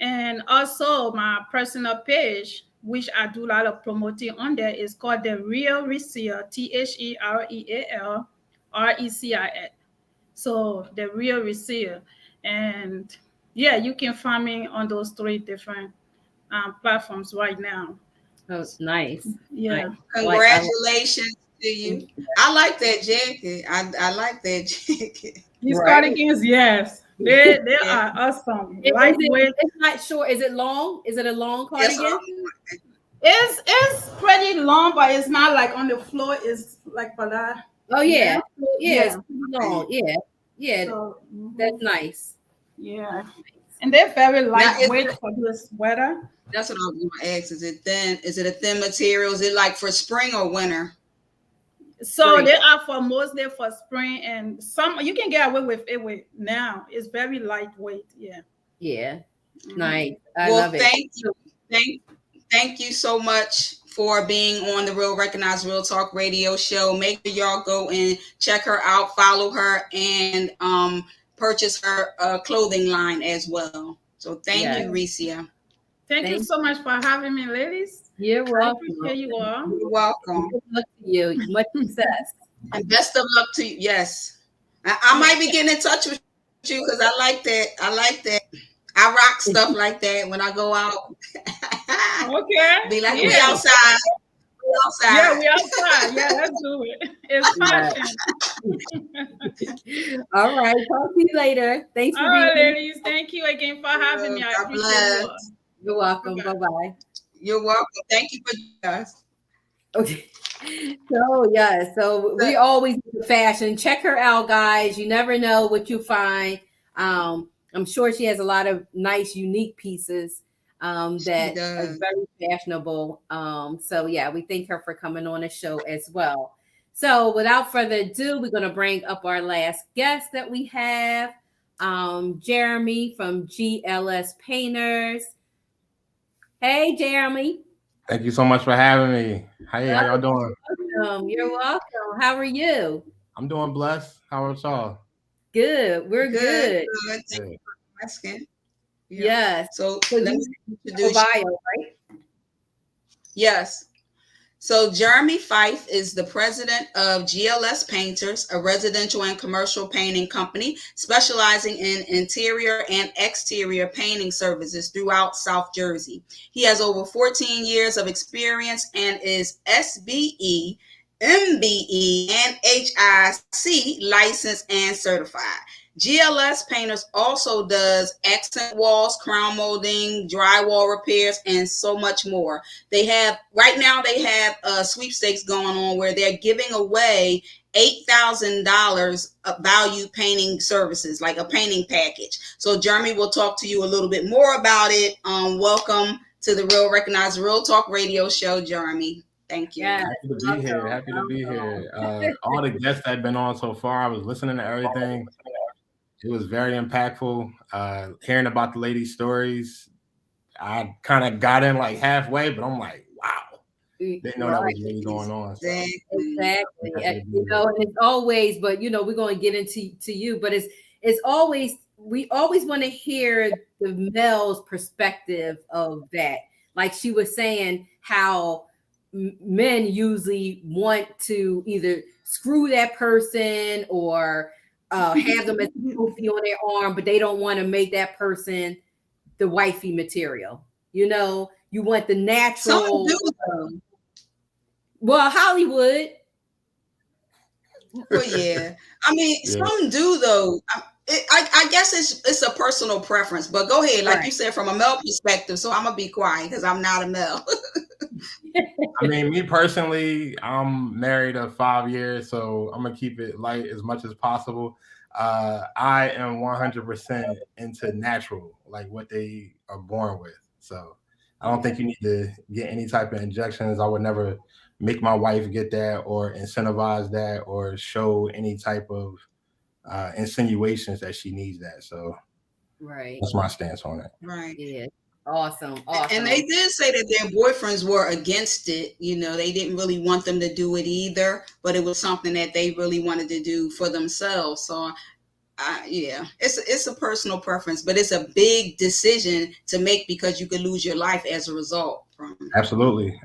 and also my personal page, which I do a lot of promoting on there, is called The Real Recia, THEREAL RECIA. So The Real Recia, and you can find me on those 3 different platforms right now. Oh, nice. Yeah. Nice. Congratulations to you. I like that jacket. I like that jacket. These cardigans, yes. They are awesome. Lightweight. It's not short. Is it long? Is it a long cardigan? It's pretty long, but it's not like on the floor. It's like balad. Oh yeah. It's long. Yeah. So, that's nice. Yeah. And they're very lightweight for this weather. That's what I was going to ask. Is it thin? Is it a thin material? Is it like for spring or winter? So they are mostly for spring, and some you can get away with it now. It's very lightweight. Yeah. Yeah. Nice. I love it. Thank you. Thank you so much for being on the Real Recognize Real Talk radio show. Make sure y'all go and check her out, follow her, and purchase her clothing line as well. So thank you, Recia. Thank you so much for having me, ladies. You're welcome. I appreciate you all. You're welcome. Good luck to you. Much success. And best of luck to you. Yes. I might be getting in touch with you because I like that. I rock stuff like that when I go out. Okay. Be like, we outside. Yeah, we outside. Yeah, let's do it. It's fashion. All right. Talk to you later. Thanks for being here. Ladies. Thank you again for having me. I appreciate you. You're welcome. Bye-bye. You're welcome. Thank you for us. Okay. So we always do fashion. Check her out, guys. You never know what you find. I'm sure she has a lot of nice, unique pieces that are very fashionable. We thank her for coming on the show as well. So without further ado, we're going to bring up our last guest that we have, Jeremy from GLS Painters. Hey, Jeremy. Thank you so much for having me. Hey, how y'all doing? You're welcome. How are you? I'm doing blessed. How are y'all? Good. We're good. Thank you for asking. Yes. So let me introduce bio, right? Yes. So Jeremy Fyfe is the president of GLS Painters, a residential and commercial painting company specializing in interior and exterior painting services throughout South Jersey. He has over 14 years of experience and is SBE, MBE, and HIC licensed and certified. GLS Painters also does accent walls, crown molding, drywall repairs, and so much more. Right now they have sweepstakes going on where they're giving away $8,000 value painting services, like a painting package. So Jeremy will talk to you a little bit more about it. Welcome to the Real Recognize Real Talk radio show, Jeremy. Thank you. Yeah. Happy to be here. All the guests that have been on so far, I was listening to everything. It was very impactful. Hearing about the ladies' stories, I kind of got in like halfway, but I'm like, wow, didn't know that was really going on. Exactly. And it's always, but we're going to get into you, but it's always, we always want to hear the male's perspective of that. Like she was saying, how men usually want to either screw that person or have them as a trophy on their arm, but they don't want to make that person the wifey material. You want the natural. Well, Hollywood. Well, yeah. I mean, some do though. I guess it's a personal preference, but go ahead. Like you said, from a male perspective. So I'm gonna be quiet because I'm not a male. I mean, me personally, I'm married of 5 years, so I'm gonna keep it light as much as possible. I am 100% into natural, like what they are born with. So I don't think you need to get any type of injections. I would never make my wife get that or incentivize that or show any type of insinuations that she needs that. So that's my stance on it. Right. Yeah. Awesome. And they did say that their boyfriends were against it. You know, they didn't really want them to do it either, but it was something that they really wanted to do for themselves. So yeah, it's a personal preference, but it's a big decision to make because you could lose your life as a result from it. Absolutely.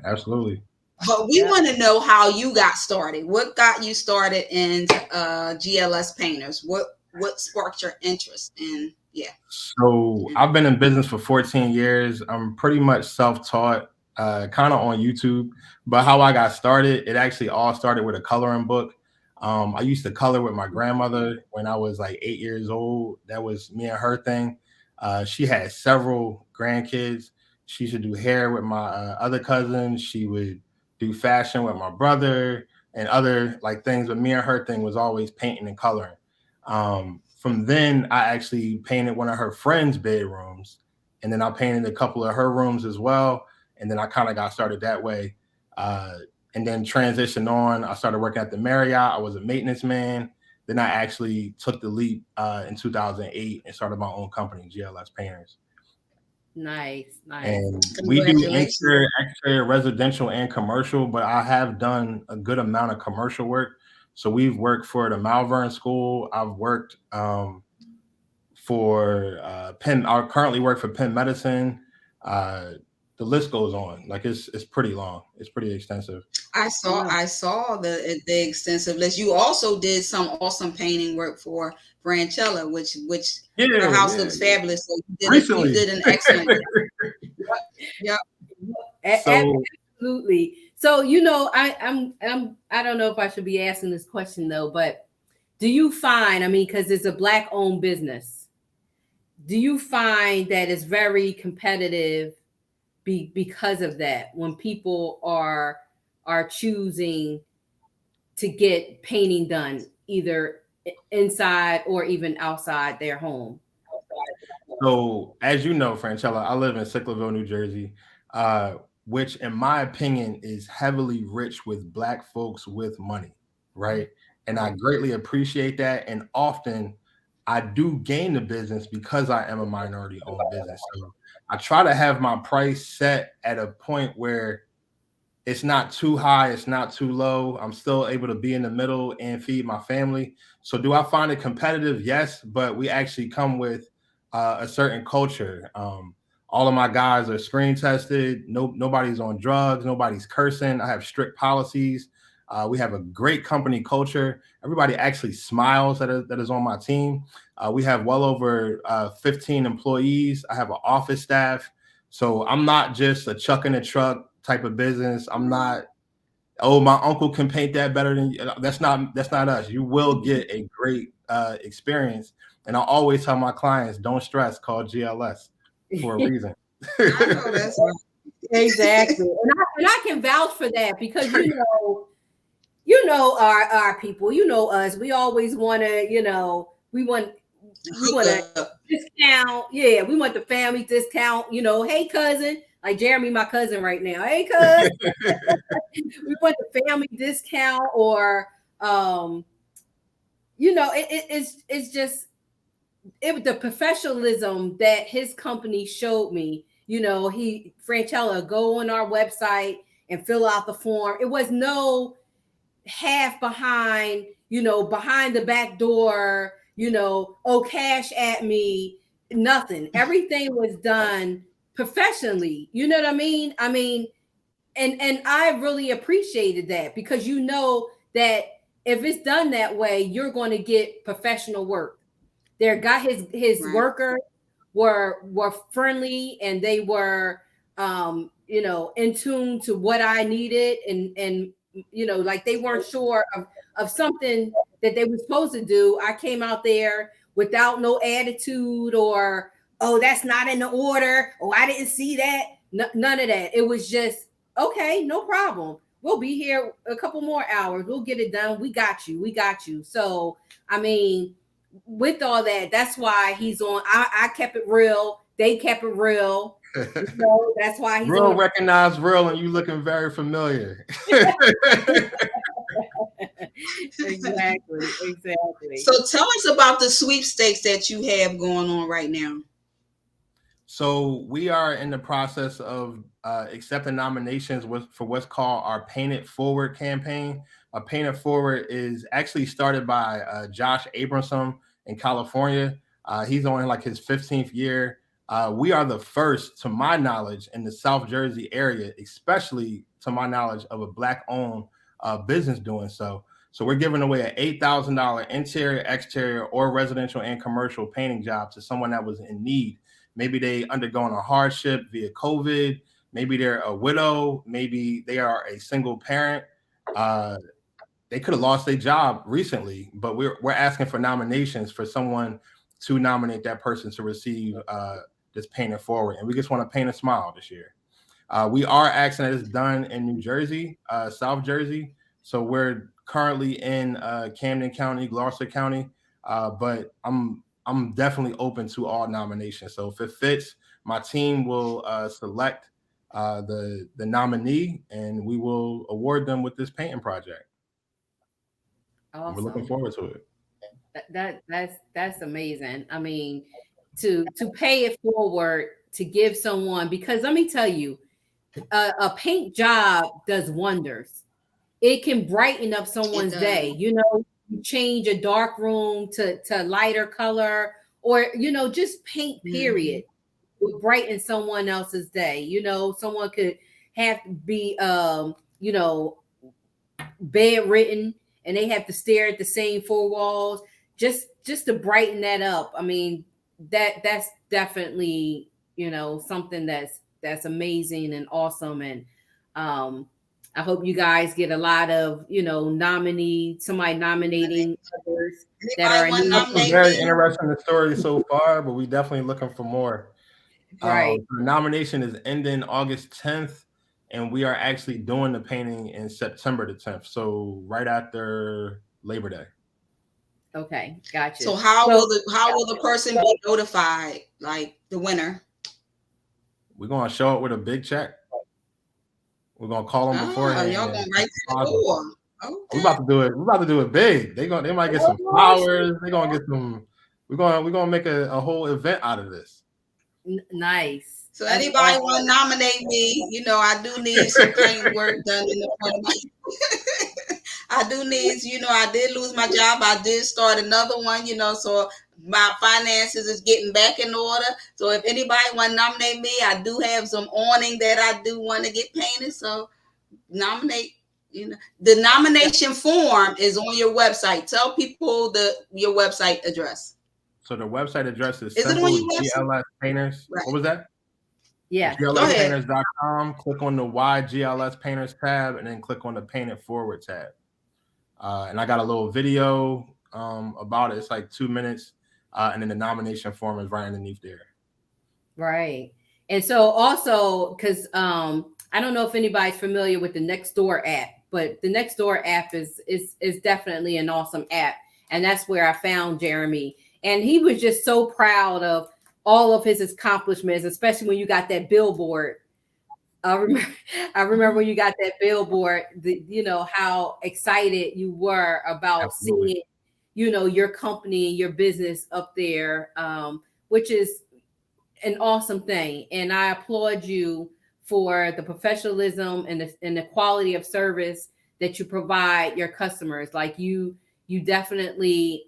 But we want to know how you got started. What got you started in GLS Painters? What sparked your interest in? Yeah. So I've been in business for 14 years. I'm pretty much self-taught, kind of on YouTube. But how I got started, it actually all started with a coloring book. I used to color with my grandmother when I was like 8 years old. That was me and her thing. She had several grandkids. She used to do hair with my other cousins. She would do fashion with my brother and other like things. But me and her thing was always painting and coloring. From then, I actually painted one of her friends' bedrooms, and then I painted a couple of her rooms as well. And then I kind of got started that way. And then transitioned on. I started working at the Marriott. I was a maintenance man. Then I actually took the leap in 2008 and started my own company, GLS Painters. Nice. And we do exterior, residential, and commercial, but I have done a good amount of commercial work. So we've worked for the Malvern School. I've worked for Penn. I currently work for Penn Medicine. The list goes on. Like it's pretty long. It's pretty extensive. I saw the extensive list. You also did some awesome painting work for Branchella, which her house looks fabulous. So you did an excellent. Yep. Absolutely. So I don't know if I should be asking this question though, but do you find, I mean, because it's a Black-owned business, do you find that it's very competitive because of that when people are choosing to get painting done either inside or even outside their home? So as you know, Franchella, I live in Sicklerville, New Jersey, which in my opinion is heavily rich with Black folks with money, right? And I greatly appreciate that. And often I do gain the business because I am a minority owned business. So I try to have my price set at a point where it's not too high, it's not too low. I'm still able to be in the middle and feed my family. So do I find it competitive? Yes, but we actually come with a certain culture. All of my guys are screen tested. Nobody's on drugs. Nobody's cursing. I have strict policies. We have a great company culture. Everybody actually smiles that is on my team. We have well over 15 employees. I have an office staff. So I'm not just a chuck in a truck type of business. I'm not, oh, my uncle can paint that better than you. That's not us. You will get a great experience. And I always tell my clients, don't stress, call GLS for a reason. I know that's right. Exactly. And I can vouch for that because our people, us, we always want to, we want a discount. Yeah, we want the family discount, hey cousin, like Jeremy, my cousin right now. Hey cousin. We want the family discount or it's just the professionalism that his company showed me. Franchella, go on our website and fill out the form. It was no half behind, behind the back door, cash at me, nothing. Everything was done professionally. You know what I mean? And I really appreciated that because that if it's done that way, you're going to get professional work. His right. Workers were friendly and they were in tune to what I needed and like they weren't sure of something that they were supposed to do. I came out there without no attitude or, oh, that's not in the order. Oh, I didn't see that. None of that. It was just Okay, no problem. We'll be here a couple more hours. We'll get it done. We got you. We got you. So, I mean, with all that, that's why he's on. I kept it real. They kept it real. That's why he's real on. Recognize real, and you looking very familiar. Exactly. So tell us about the sweepstakes that you have going on right now. So we are in the process of accepting nominations for what's called our Paint It Forward campaign. Paint It Forward is actually started by Josh Abramson in California. He's on like his 15th year. We are the first, to my knowledge, in the South Jersey area, especially to my knowledge, of a Black-owned business doing so. So we're giving away an $8,000 interior, exterior, or residential and commercial painting job to someone that was in need. Maybe they undergone a hardship via COVID. Maybe they're a widow. Maybe they are a single parent. They could have lost their job recently, but we're asking for nominations for someone to nominate that person to receive this Paint It Forward. And we just want to paint a smile this year. We are asking that it's done in New Jersey, South Jersey. So we're currently in Camden County, Gloucester County, but I'm definitely open to all nominations. So if it fits, my team will select the nominee, and we will award them with this painting project. Awesome. We're looking forward to it. That's amazing. I mean, to pay it forward, to give someone, because let me tell you, a paint job does wonders. It can brighten up someone's day. You know, you change a dark room to lighter color, or just paint, period, would brighten someone else's day. Someone could have to be bedridden, and they have to stare at the same four walls just to brighten that up. I mean, that's definitely something that's amazing and awesome. And I hope you guys get a lot of, somebody nominating others that are in need. Very interesting story so far, but we definitely looking for more. Right. The nomination is ending August 10th, and we are actually doing the painting in September the 10th. So right after Labor Day. Okay, gotcha. So how will the person be notified, like the winner? We're gonna show up with a big check. We're gonna call them beforehand. Y'all gonna write to the door. Okay. We're about to do it. We're about to do it big. They might get some flowers. They're gonna get some. We're gonna make a whole event out of this. Nice. So anybody want to nominate me? I do need some paint work done in the front of my. I do need. I did lose my job. I did start another one. So my finances is getting back in order. So if anybody want to nominate me, I do have some awning that I do want to get painted. So nominate. The nomination form is on your website. Tell people your website address. So the website address is simple. GLS Painters. Right. What was that? Yeah. GLSpainters.com. Click on the Y GLS Painters tab, and then click on the Paint It Forward tab. And I got a little video about it. It's like 2 minutes. And then the nomination form is right underneath there. Right. And so also, because I don't know if anybody's familiar with the Nextdoor app, but the Nextdoor app is definitely an awesome app. And that's where I found Jeremy. And he was just so proud of all of his accomplishments, especially when you got that billboard. I remember when you got that billboard, how excited you were about Absolutely. Seeing, your company and your business up there, which is an awesome thing. And I applaud you for the professionalism and the quality of service that you provide your customers. Like you definitely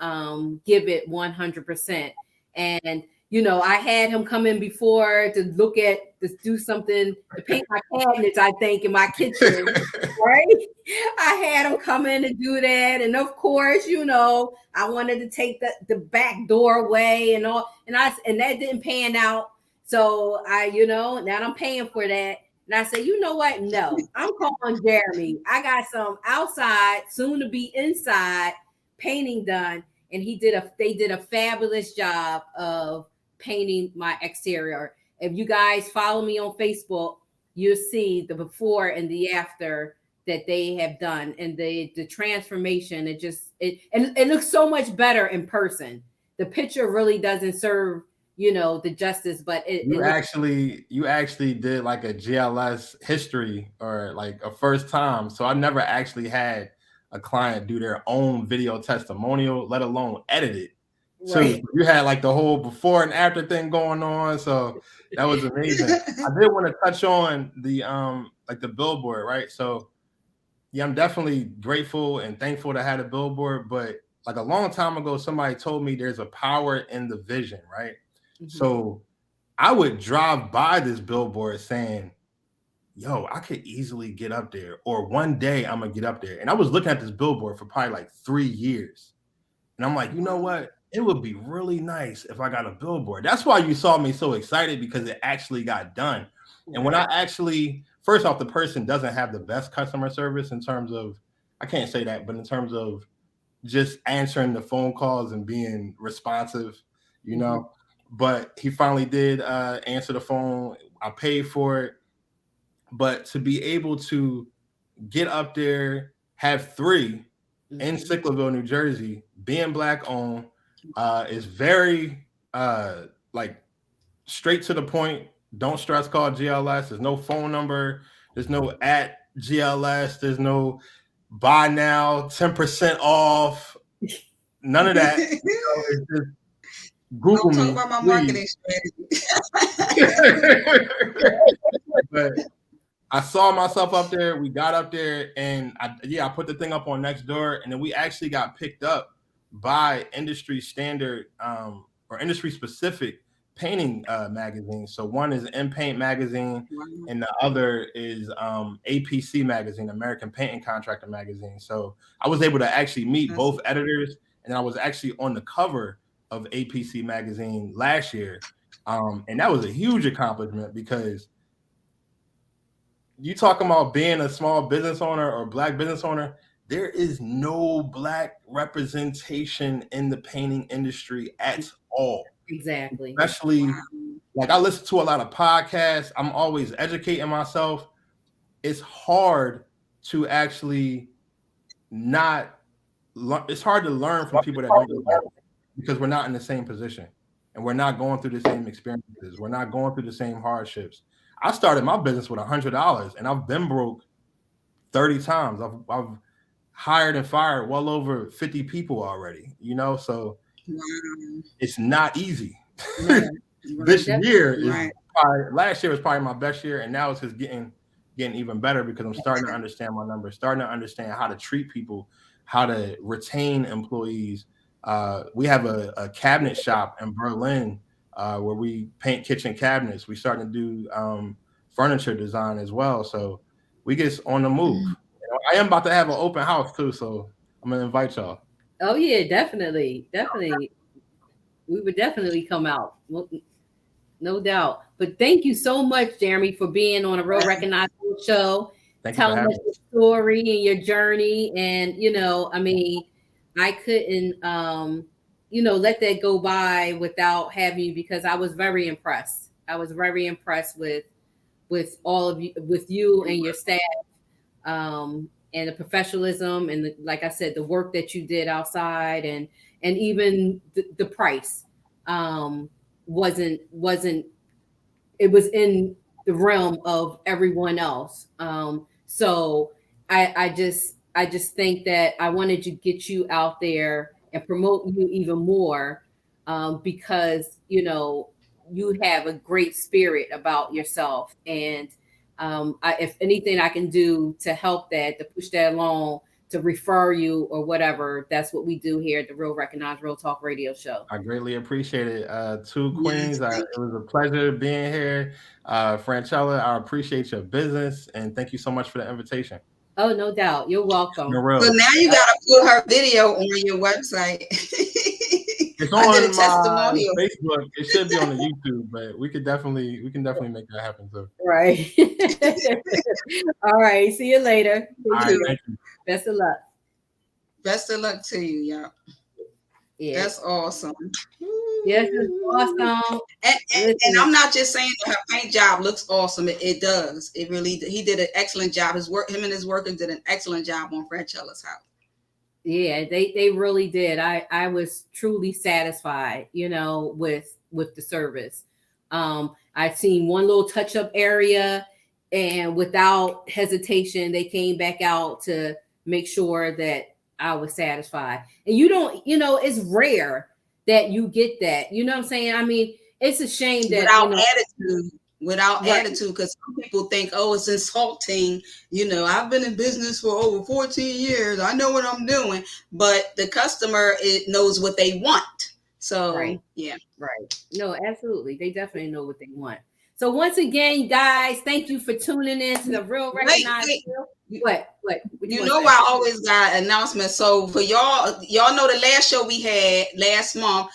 give it 100%. And I had him come in before to do something, to paint my cabinets, I think, in my kitchen, right? I had him come in and do that. And of course, I wanted to take the back door away and all, and that didn't pan out. So now I'm paying for that. And I said, you know what? No, I'm calling Jeremy. I got some outside, soon to be inside painting done. And they did a fabulous job of painting my exterior. If you guys follow me on Facebook, you'll see the before and the after that they have done, and the transformation. It looks so much better in person. The picture really doesn't serve, the justice, but you actually did like a GLS history or like a first time. So I never actually had a client do their own video testimonial, let alone edit it. So you had like the whole before and after thing going on. So that was amazing. I did want to touch on the like the billboard, right? So yeah, I'm definitely grateful and thankful to have a billboard, but like a long time ago, somebody told me there's a power in the vision, right? Mm-hmm. So I would drive by this billboard saying, yo, I could easily get up there, or one day I'm gonna get up there. And I was looking at this billboard for probably like 3 years. And I'm like, you know what? It would be really nice if I got a billboard. That's why you saw me so excited, because it actually got done. And when I actually, first off, the person doesn't have the best customer service in terms of, I can't say that, but in terms of just answering the phone calls and being responsive, you know. But he finally did answer the phone. I paid for it. But to be able to get up there, have 3 in Sicklerville, New Jersey, being Black owned, is very like straight to the point. Don't stress call GLS. There's no phone number. There's no at GLS. There's no buy now, 10% off. None of that. It's just Google me. Don't talk about my marketing strategy. But I saw myself up there. We got up there, and I put the thing up on Nextdoor, and then we actually got picked up by industry standard or industry specific painting magazines. So one is In Paint magazine, and the other is APC magazine, American Painting Contractor magazine. So I was able to actually meet both editors, and I was actually on the cover of APC magazine last year, and that was a huge accomplishment, because you talking about being a small business owner or Black business owner, there is no Black representation in the painting industry at all. Exactly. Especially, like, I listen to a lot of podcasts. I'm always educating myself. It's hard to actually it's hard to learn from people that don't do that, because we're not in the same position, and we're not going through the same experiences. We're not going through the same hardships. I started my business with $100, and I've been broke 30 times. I've hired and fired well over 50 people already, you know, so it's not easy. This year is last year was probably my best year, and now it's just getting even better, because I'm starting to understand my numbers, starting to understand how to treat people, how to retain employees. We have a cabinet shop in Berlin where we paint kitchen cabinets. We starting to do furniture design as well. So we get on the move. You know, I am about to have an open house too, so I'm gonna invite y'all. Oh yeah, definitely. We would definitely come out, no doubt. But thank you so much, Jeremy, for being on a Real Recognizable show, telling us your story and your journey. And I mean, I couldn't let that go by without having you, because I was very impressed. I was very impressed with all of you, with you and your staff, and the professionalism, and like I said, the work that you did outside, and even the price wasn't, it was in the realm of everyone else. So I just think that I wanted to get you out there and promote you even more, because you have a great spirit about yourself, and if anything I can do to help that, to push that along, to refer you or whatever, that's what we do here at the Real Recognized Real Talk Radio Show. I greatly appreciate it. Two queens, it was a pleasure being here. Franchella, I appreciate your business, and thank you so much for the invitation. Oh, no doubt. You're welcome. So now you got to put her video on your website. It's on my Facebook. It should be on the YouTube, but we can definitely make that happen too. Right. All right. See you later. All right, thank you. Best of luck. Best of luck to you, y'all. Yeah. That's awesome. Yes, it's awesome. And I'm not just saying that her paint job looks awesome. It does. It really. He did an excellent job. Him and his workers did an excellent job on Franchella's house. Yeah, they really did. I was truly satisfied, with the service. I've seen one little touch up area, and without hesitation, they came back out to make sure that I was satisfied. And it's rare that you get that. You know what I'm saying? I mean, it's a shame that without attitude, because some people think, oh, it's insulting. I've been in business for over 14 years. I know what I'm doing. But the customer knows what they want. So, yeah. Right. No, absolutely. They definitely know what they want. So once again, guys, thank you for tuning in to the Real Recognized. What? I always got an announcement. So for y'all know the last show we had last month,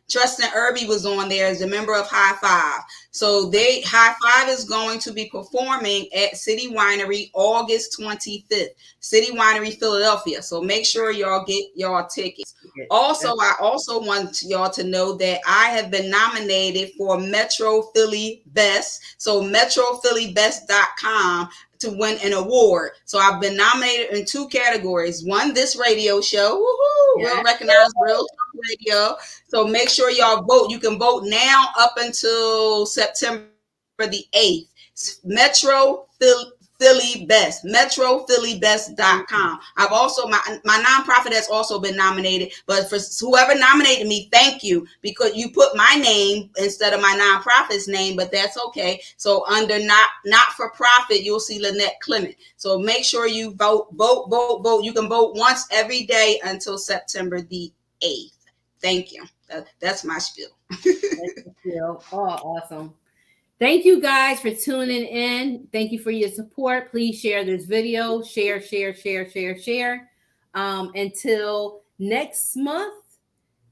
Tristan Irby was on there as a member of High Five. So High Five is going to be performing at City Winery August 25th, City Winery, Philadelphia. So make sure y'all get y'all tickets. Also, I also want y'all to know that I have been nominated for Metro Philly Best. So metrophillybest.com to win an award. So I've been nominated in 2 categories. One, this radio show, Real Recognized Real Radio. So make sure y'all vote. You can vote now up until September the 8th. Metro Philly Best, metrophillybest.com. I've also, my nonprofit has also been nominated, but for whoever nominated me, thank you, because you put my name instead of my nonprofit's name, but that's okay. So under not for profit, you'll see Lynette Clement. So make sure you vote. You can vote once every day until September the 8th. Thank you. That's my spiel. Oh, awesome. Thank you guys for tuning in. Thank you for your support. Please share this video. Share. Until next month,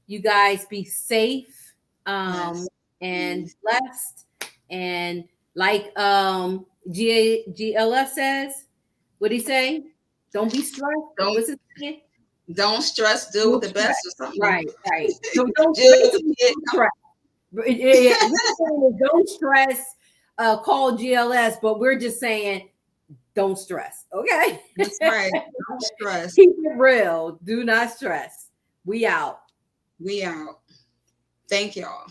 you guys be safe and blessed. And like GLF says, what'd he say? Don't be stressed. What's his name? Don't stress, deal with the best or something. Right. So don't stress. Don't stress, call GLS, but we're just saying don't stress. Okay. That's right. Don't stress. Keep it real. Do not stress. We out. Thank y'all.